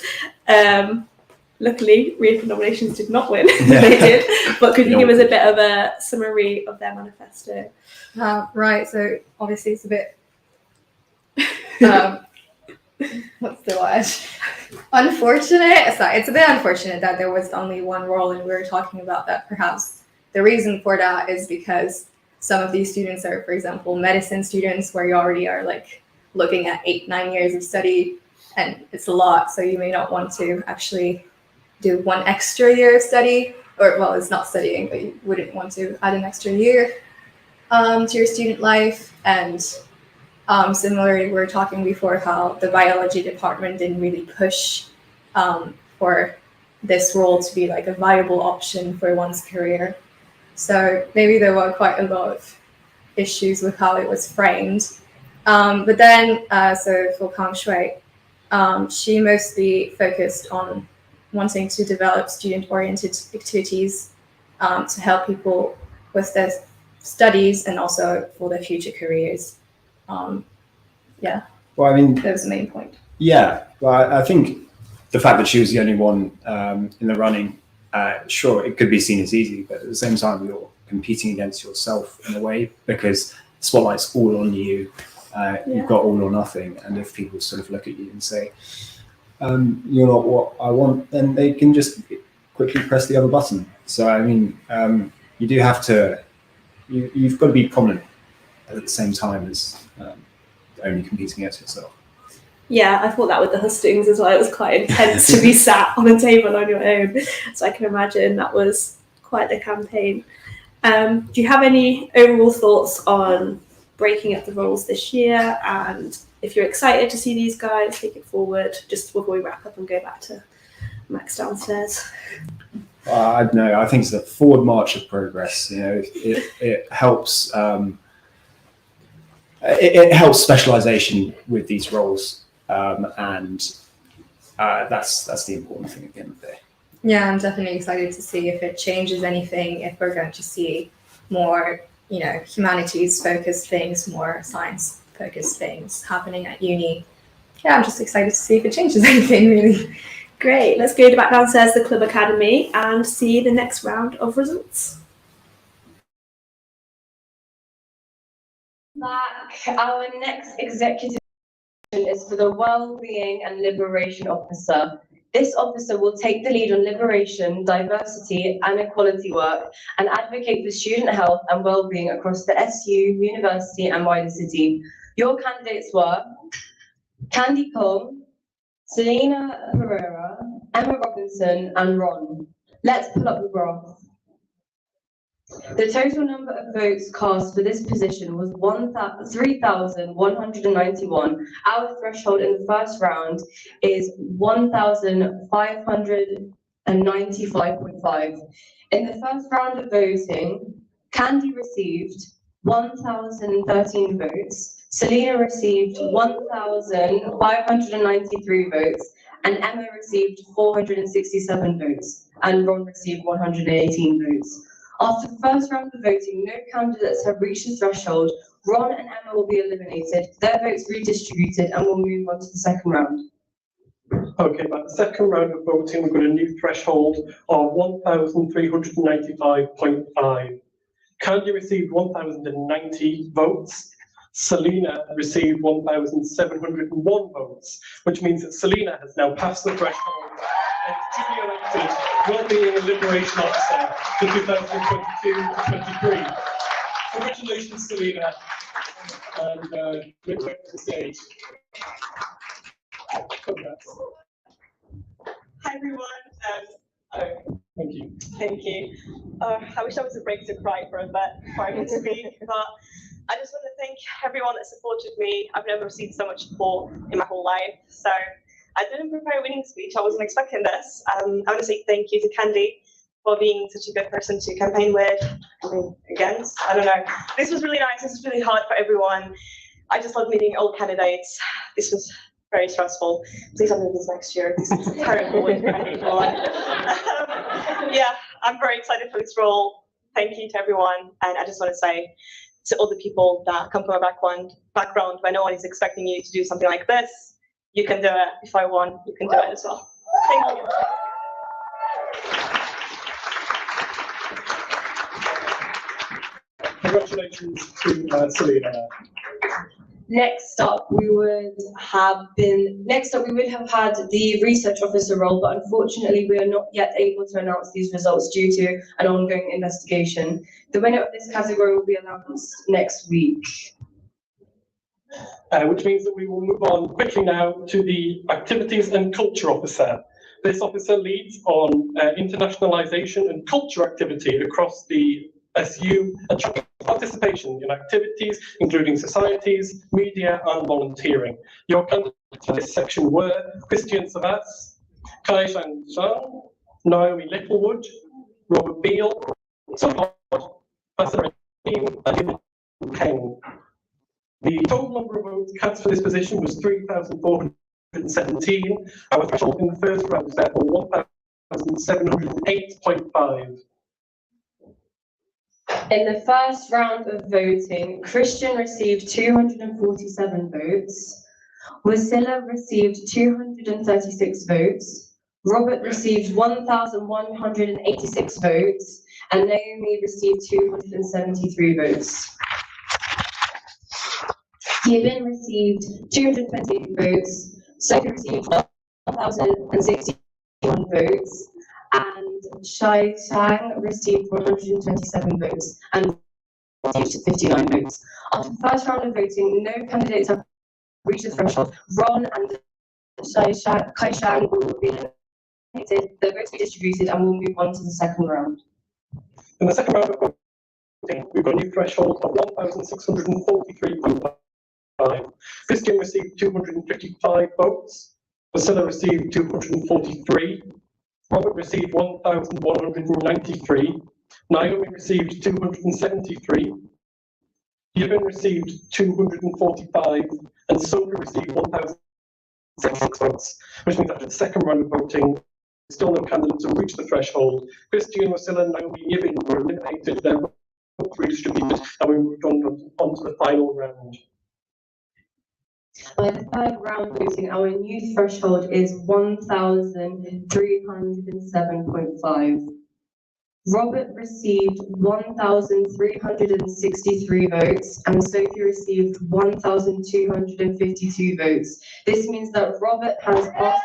Luckily, reopen nominations did not win. They did. But could you give us a bit of a summary of their manifesto? Right. So obviously, it's a bit. What's the word? Unfortunate. Sorry, it's a bit unfortunate that there was only one role, and we were talking about that. Perhaps the reason for that is because some of these students are, for example, medicine students, where you already are like looking at 8-9 years of study, and it's a lot. So you may not want to actually do one extra year of study, or well, it's not studying, but you wouldn't want to add an extra year to your student life. And similarly, we were talking before how the biology department didn't really push for this role to be like a viable option for one's career. So maybe there were quite a lot of issues with how it was framed. But then, so for Kang Shui, she mostly focused on wanting to develop student-oriented activities to help people with their studies and also for their future careers. Yeah. Well, I mean, that was the main point. Yeah. Well, I think the fact that she was the only one in the running, sure, it could be seen as easy, but at the same time, you're competing against yourself in a way, because the spotlight's all on you. You've got all or nothing, and if people sort of look at you and say, you're not what I want, then they can just quickly press the other button. So I mean, you do have to, you've got to be prominent at the same time as only competing against yourself. Yeah, I thought that with the hustings as well. It was quite intense to be sat on a table on your own. So I can imagine that was quite the campaign. Do you have any overall thoughts on breaking up the roles this year? And if you're excited to see these guys take it forward, just before we wrap up and go back to Max downstairs? I don't know. I think it's a forward march of progress. You know, it helps. It helps specialization with these roles, and that's the important thing at the end of the day. Yeah, I'm definitely excited to see if it changes anything, if we're going to see more, humanities-focused things, more science-focused things happening at uni. Yeah, I'm just excited to see if it changes anything, really. Great. Let's go back downstairs to the Club Academy and see the next round of results. Our next executive is for the Wellbeing and Liberation Officer. This officer will take the lead on liberation, diversity and equality work and advocate for student health and well-being across the SU, university and wider city. Your candidates were Candy Cole, Selena Pereira, Emma Robinson and Ron. Let's pull up the graph. The total number of votes cast for this position was 3,191. Our threshold in the first round is 1,595.5. In the first round of voting, Candy received 1,013 votes, Selena received 1,593 votes, and Emma received 467 votes, and Ron received 118 votes. After the first round of voting, no candidates have reached the threshold. Ron and Emma will be eliminated, their votes redistributed, and we'll move on to the second round. Okay, but the second round of voting, we've got a new threshold of 1,395.5. Candy received 1,090 votes. Selena received 1,701 votes, which means that Selena has now passed the threshold and is duly elected Wellbeing and Liberation Officer for 2022-23. Congratulations, Selena, and good work to the stage. Congrats. Hi everyone. Thank you. Thank you. I wish I was a break to cry for a bit before I could speak, but I just want to thank everyone that supported me. I've never received so much support in my whole life. So I didn't prepare a winning speech. I wasn't expecting this. I want to say thank you to Candy for being such a good person to campaign with, against. I don't know. This was really nice. This was really hard for everyone. I just love meeting all candidates. This was very stressful. Please don't do this next year. This is terrible. Yeah, I'm very excited for this role. Thank you to everyone. And I just want to say to all the people that come from a background where no one is expecting you to do something like this, you can do it. If I won, you can do it as well. Thank you. Congratulations to Selena. Next up, we would have had the research officer role, but unfortunately we are not yet able to announce these results due to an ongoing investigation. The winner of this category will be announced next week. Which means that we will move on quickly now to the activities and culture officer. This officer leads on internationalization and culture activity across the SU and participation in activities including societies, media and volunteering. Your candidates for this section were Christian Savas, Kai Shang Zhang, Naomi Littlewood, Robert Beale, and Peng. The total number of votes cast for this position was 3,417. Our threshold in the first round was therefore 1,708.5. In the first round of voting, Christian received 247 votes, Wasilla received 236 votes, Robert received 1,186 votes, and Naomi received 273 votes. Gibbon received 220 votes, Sophie received 1,061 votes, and Shai Tang received 127 votes and received 59 votes. After the first round of voting, no candidates have reached the threshold. Ron and Kai Shang will be eliminated, the votes will be distributed, and we'll move on to the second round. In the second round of voting, we've got a new threshold of 1,643.5. Christian received 255 votes. Priscilla received 243. Robert received 1,193. Naomi received 273. Yevon received 245. And Sophie received 1,066 votes, which means after the second round of voting, still no candidates have reached the threshold. Christian, Priscilla, Naomi, and Yevon were eliminated, their votes redistributed, and we moved on to the final round. By the third round voting, our new threshold is 1,307.5. Robert received 1,363 votes, and Sophie received 1,252 votes. This means that Robert has passed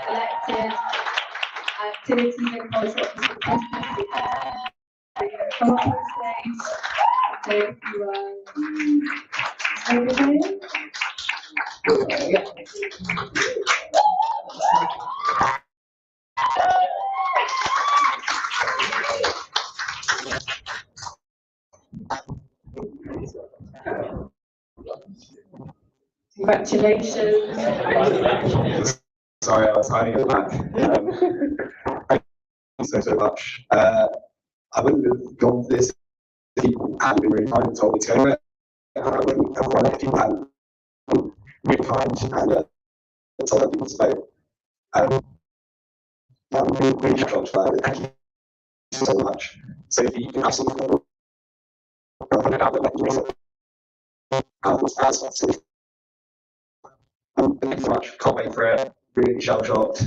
elected activities and culture officer. Come up on stage. Okay, Congratulations. Sorry, I was hiding at the back. Thank you so much. I wouldn't have gone for this if people hadn't been really kind and told me to go for it. And I wouldn't have run it if people hadn't been really kind and told other people to vote. I'm really shocked for that. Thank you so much. So if you can have some fun, I'll find out that you thank you so much. Can't wait for it. Really shell-shocked.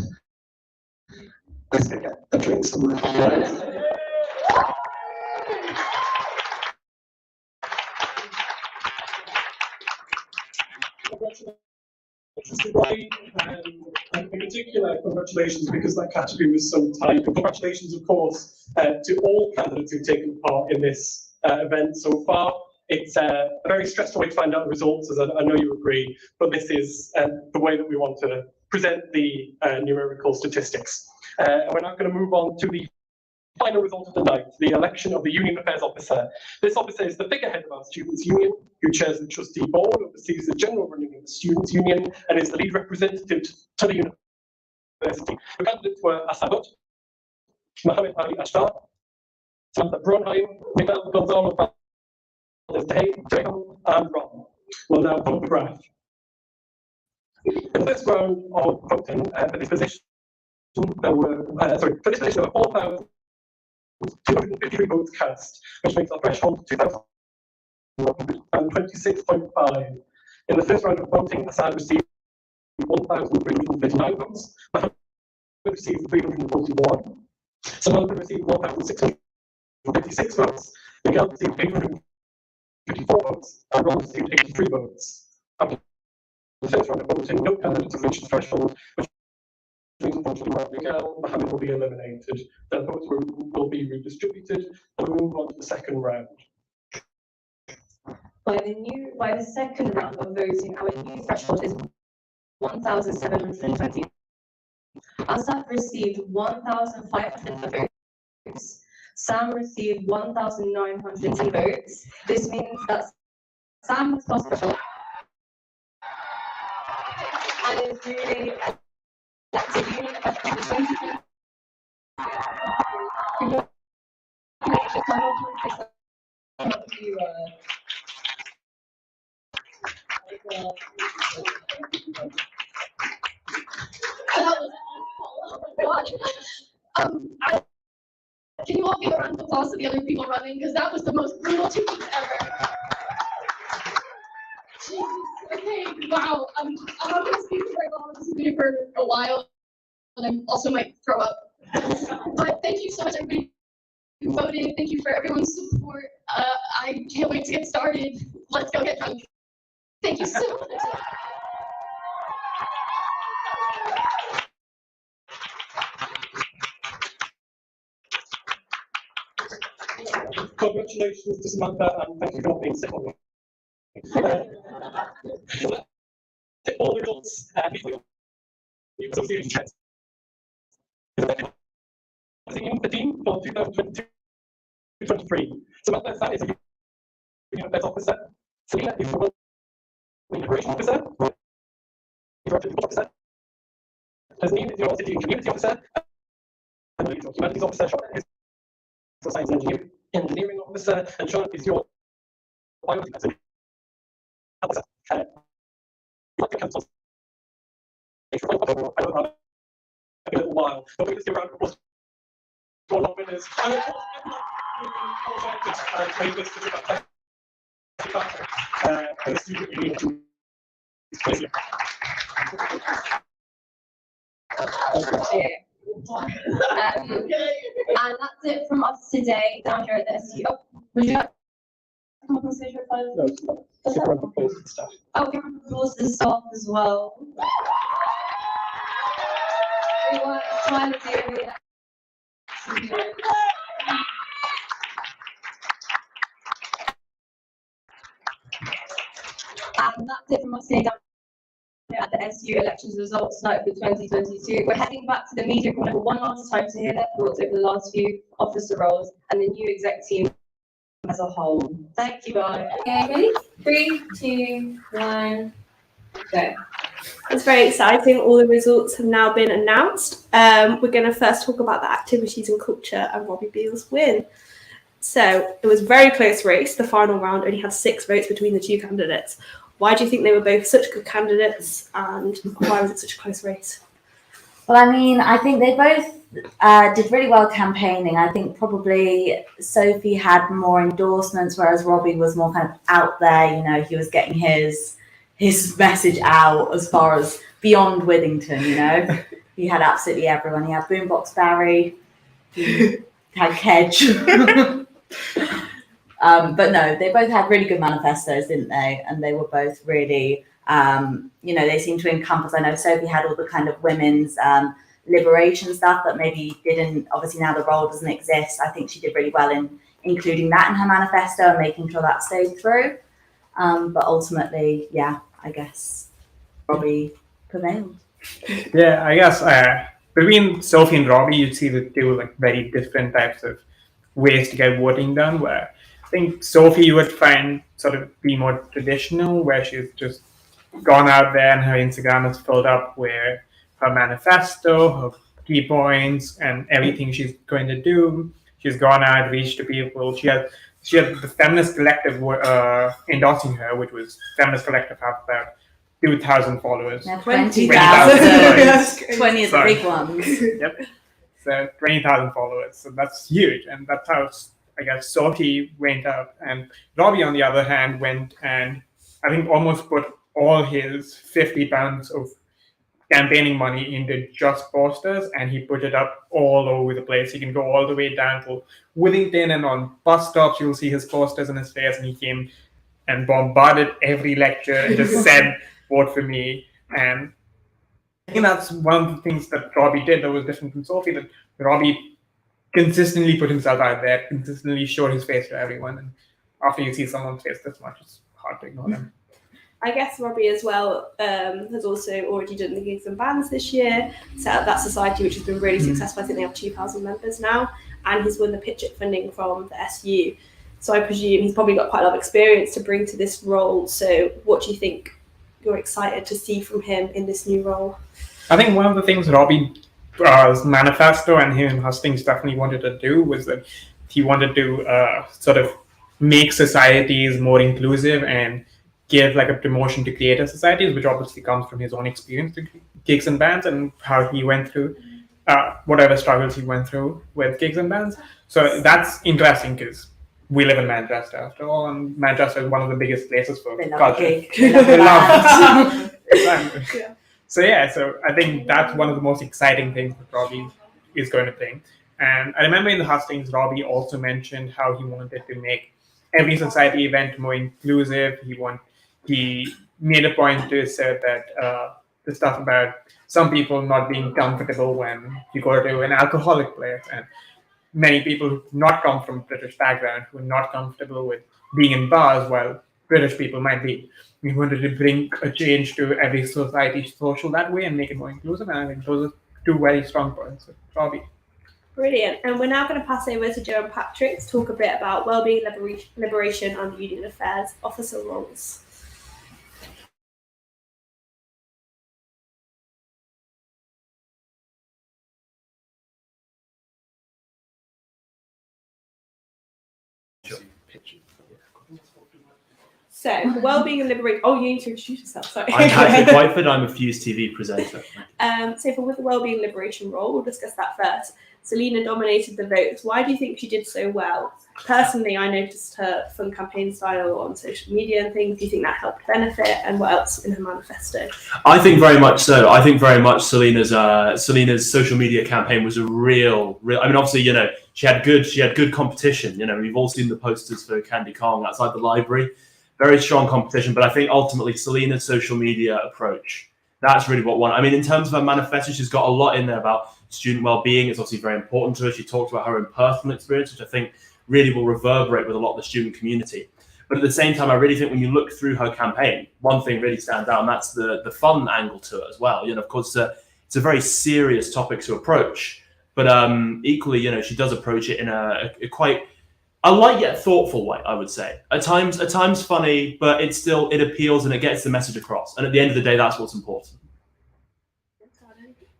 Let's go get a drink somewhere. In particular, congratulations, because that category was so tight. Congratulations, of course, to all candidates who've taken part in this event so far. It's a very stressful way to find out the results, as I know you agree, but this is the way that we want to present the numerical statistics. We're now going to move on to the final result of the night, the election of the Union Affairs Officer. This officer is the figurehead of our Students' Union, who chairs the Trustee Board, oversees the general running of the Students' Union, and is the lead representative to the University. The candidates were Asabot, Mohammed Ali Ashtar, Samantha Bronheim, Miguel Gonzalo and Ron. We'll now vote the graph. In the first round of voting for this position, there were 4,253 votes cast, which makes our threshold 2,126.5. In the first round of voting, Assad received 1,339 votes, Mohammed received 341, Samantha received 1,656 votes, Miguel received 854 votes, and Ron received 83 votes. After the first round of voting, no candidates have reached the threshold, which means unfortunately Miguel Mohammed will be eliminated. Their votes will be redistributed, and we'll move on to the second round. By the second round of voting, our new threshold is 1,720. Asad received 1,500 votes. Sam received 1,910 votes. This means that Sam has passed the threshold and is duly elected Union Affairs Officer 2022. Can you all give a round of applause to the other people running? Because that was the most brutal change ever. Jesus. Okay, wow. I'm not going to speak very long. This has been for a while, and I also might throw up. But thank you so much, everybody who voted. Thank you for everyone's support. I can't wait to get started. Let's go get drunk. Thank you so much. Congratulations to Samantha, and thank you for not being sick all week. All the results before your association checks. In the team for 2022-23. Samantha Sam is a Union Affairs Officer. Selena is a Integration Officer. Director Officer. Tasneem is your City and Community Officer. And your Humanities Officer. Sean is your Science and Engineering Officer. And Sean is your Biotechnology Officer. Council. A little while, but we just give a round of applause to all our winners. And of course, made this the student union to and that's it from us today down here at the SU. Oh, would you like to come up and say your final? No, stick around for applause and stuff. Oh, give a applause to staff as well. We were trying to do it. And that's it from us today down here at the SU elections results night for 2022. We're heading back to the media corner for one last time to hear their thoughts over the last few officer roles and the new exec team as a whole. Thank you, guys. Okay, ready? 3, 2, 1, go. It's very exciting. All the results have now been announced. We're going to first talk about the activities and culture and Robbie Beale's win. So it was a very close race. The final round only had 6 votes between the two candidates. Why do you think they were both such good candidates, and why was it such a close race? Well, I mean, I think they both did really well campaigning. I think probably Sophie had more endorsements, whereas Robbie was more kind of out there. You know, he was getting his message out as far as beyond Withington, you know. He had absolutely everyone. He had Boombox Barry, he had Kedge. But no, they both had really good manifestos, didn't they? And they were both really, you know, they seemed to encompass. I know Sophie had all the kind of women's liberation stuff that maybe didn't, obviously now the role doesn't exist. I think she did really well in including that in her manifesto and making sure that stayed through. But ultimately, yeah, I guess Robbie prevailed. Yeah, I guess between Sophie and Robbie, you'd see that they were like very different types of ways to get voting done. Where I think Sophie you would find sort of be more traditional, where she's just gone out there and her Instagram is filled up with her manifesto, her key points, and everything she's going to do. She's gone out, reached to people. She had the Feminist Collective endorsing her, which was Feminist Collective have about 2,000 followers. Yeah, 20,000. 20 is the big ones. Yep. So 20,000 followers. So that's huge. And that's how, I guess, Sophie went up. And Robbie, on the other hand, went and I think almost put all his £50 of campaigning money into just posters, and he put it up all over the place. He can go all the way down to Withington, and on bus stops you'll see his posters in his face, and he came and bombarded every lecture and just said, vote for me. And I think that's one of the things that Robbie did that was different from Sophie, that Robbie consistently put himself out there, consistently showed his face to everyone. And after you see someone's face this much, it's hard to ignore them. I guess Robbie as well has also already done the gigs and bands this year, set up that society which has been really successful. I think they have 2,000 members now, and he's won the Pitchett funding from the SU. So I presume he's probably got quite a lot of experience to bring to this role. So what do you think you're excited to see from him in this new role? I think one of the things Robbie's manifesto and him and Hustings definitely wanted to do was that he wanted to sort of make societies more inclusive and give like a promotion to creative societies, which obviously comes from his own experience with gigs and bands and how he went through whatever struggles he went through with gigs and bands. So that's interesting because we live in Manchester after all, and Manchester is one of the biggest places for culture. So I think that's one of the most exciting things that Robbie is going to bring. And I remember in the Hustings, Robbie also mentioned how he wanted to make every society event more inclusive. He made a point to say that the stuff about some people not being comfortable when you go to an alcoholic place, and many people who not come from British background, who are not comfortable with being in bars while British people might be. We wanted to bring a change to every society social that way and make it more inclusive, and I think those are two very strong points. So, Robbie. Brilliant. And we're now going to pass over to Joe and Patrick to talk a bit about wellbeing liberation and union affairs officer roles. So, wellbeing and liberation. Oh, you need to introduce yourself. Sorry. I'm Patrick Whiteford. I'm a Fuse TV presenter. So, with the wellbeing liberation role, we'll discuss that first. Selena dominated the votes. Why do you think she did so well? Personally, I noticed her fun campaign style on social media and things. Do you think that helped benefit? And what else in her manifesto? I think very much so. I think very much Selena's social media campaign was a real. I mean, obviously, she had good competition. We've all seen the posters for Candy Kong outside the library. Very strong competition, but I think ultimately Selena's social media approach, that's really what won. I mean, in terms of her manifesto, she's got a lot in there about student well-being. It's obviously very important to her. She talks about her own personal experience, which I think really will reverberate with a lot of the student community. But at the same time, I really think when you look through her campaign, one thing really stands out, and that's the fun angle to it as well. Of course, it's a very serious topic to approach, but equally, she does approach it in a quite a light yet thoughtful way, I would say. At times funny, but it appeals and it gets the message across. And at the end of the day, that's what's important.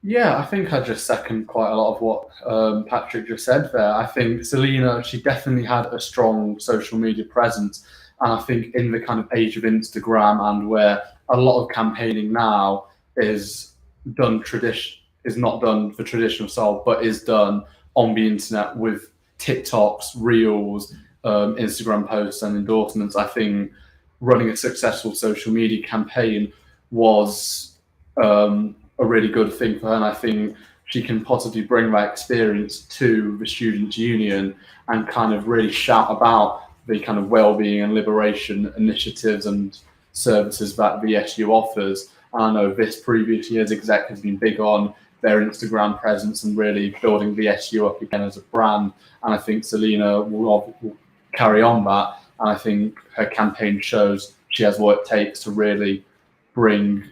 Yeah, I think I just second quite a lot of what Patrick just said there. I think Selena, she definitely had a strong social media presence. And I think in the kind of age of Instagram and where a lot of campaigning now is not done for traditional style, but is done on the internet with TikToks, Reels, Instagram posts and endorsements. I think running a successful social media campaign was a really good thing for her, and I think she can possibly bring that experience to the Students' Union and kind of really shout about the kind of well-being and liberation initiatives and services that the SU offers. And I know this previous year's exec has been big on their Instagram presence and really building the SU up again as a brand. And I think Selena will carry on that. And I think her campaign shows she has what it takes to really bring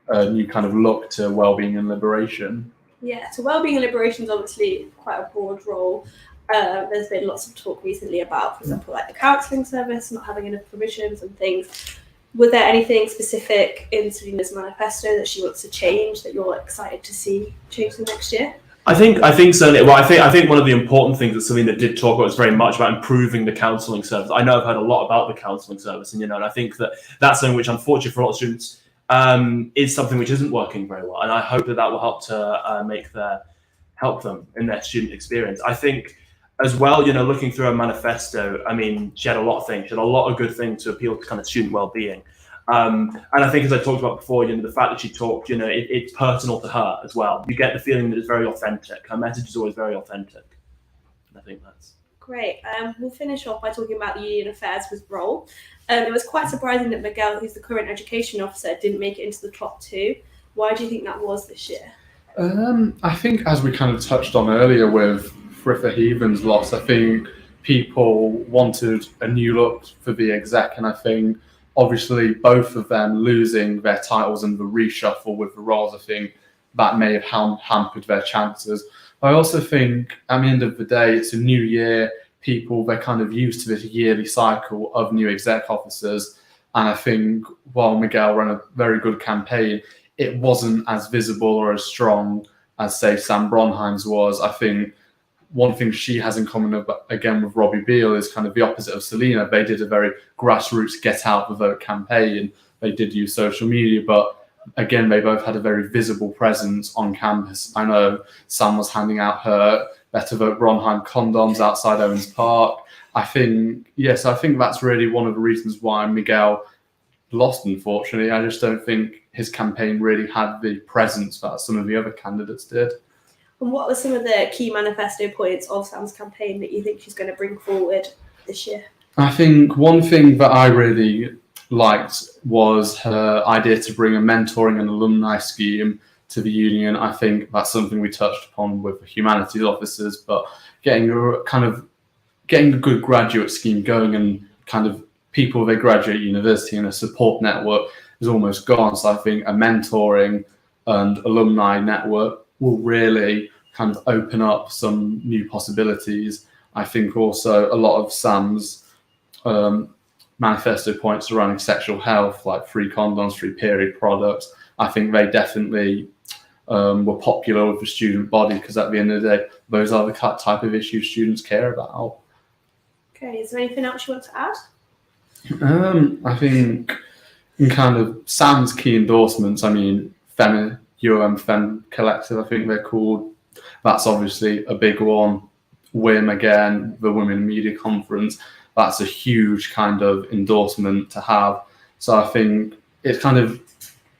a new kind of look to wellbeing and liberation. Yeah, so wellbeing and liberation is obviously quite a broad role. There's been lots of talk recently about, for example, like the counselling service not having enough provisions and things. Was there anything specific in Selena's manifesto that she wants to change that you're excited to see change the next year? I think certainly. Well, I think one of the important things that Selena did talk about was very much about improving the counselling service. I know I've heard a lot about the counselling service, and I think that's something which, unfortunately, for a lot of students, is something which isn't working very well. And I hope that will help to help them in their student experience. I think as well, looking through her manifesto, I mean, she had a lot of things. She had a lot of good things to appeal to kind of student well-being. And I think, as I talked about before, the fact that she talked, it's personal to her as well. You get the feeling that it's very authentic. Her message is always very authentic. And I think that's great. We'll finish off by talking about the Union Affairs role. It was quite surprising that Miguel, who's the current education officer, didn't make it into the top 2. Why do you think that was this year? I think, as we kind of touched on earlier with Fritha Heaven's loss, I think people wanted a new look for the exec, and I think obviously both of them losing their titles and the reshuffle with the roles, I think that may have hampered their chances. I also think at the end of the day, it's a new year. People, they're kind of used to this yearly cycle of new exec officers. And I think while Miguel ran a very good campaign, it wasn't as visible or as strong as, say, Sam Bronheim's was. I think one thing she has in common, again, with Robbie Beale is kind of the opposite of Selena. They did a very grassroots get out the vote campaign. They did use social media, but again, they both had a very visible presence on campus. I know Sam was handing out her Better Vote Bronheim condoms outside Owens Park. I think that's really one of the reasons why Miguel lost, unfortunately. I just don't think his campaign really had the presence that some of the other candidates did. And what were some of the key manifesto points of Sam's campaign that you think she's going to bring forward this year? I think one thing that I really liked was her idea to bring a mentoring and alumni scheme to the union. I think that's something we touched upon with the humanities officers, but getting a good graduate scheme going, and kind of people they graduate university and a support network is almost gone. So I think a mentoring and alumni network will really kind of open up some new possibilities. I think also a lot of Sam's manifesto points surrounding sexual health, like free condoms, free period products, I think they definitely were popular with the student body, because at the end of the day, those are the type of issues students care about. Okay, is there anything else you want to add? I think in kind of Sam's key endorsements, I mean, Fem Collective, I think they're called. That's obviously a big one. WIM again, the Women Media Conference, that's a huge kind of endorsement to have. So I think it's kind of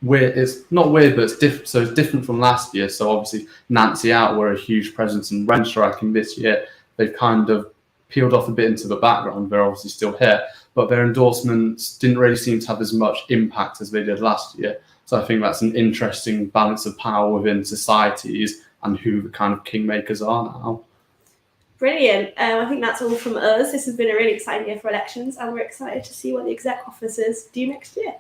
weird. It's not weird, but it's different. So it's different from last year. So obviously Nancy Out were a huge presence in rent striking this year. They've kind of peeled off a bit into the background. They're obviously still here, but their endorsements didn't really seem to have as much impact as they did last year. So I think that's an interesting balance of power within societies and who the kind of kingmakers are now. Brilliant. I think that's all from us. This has been a really exciting year for elections, and we're excited to see what the exec officers do next year.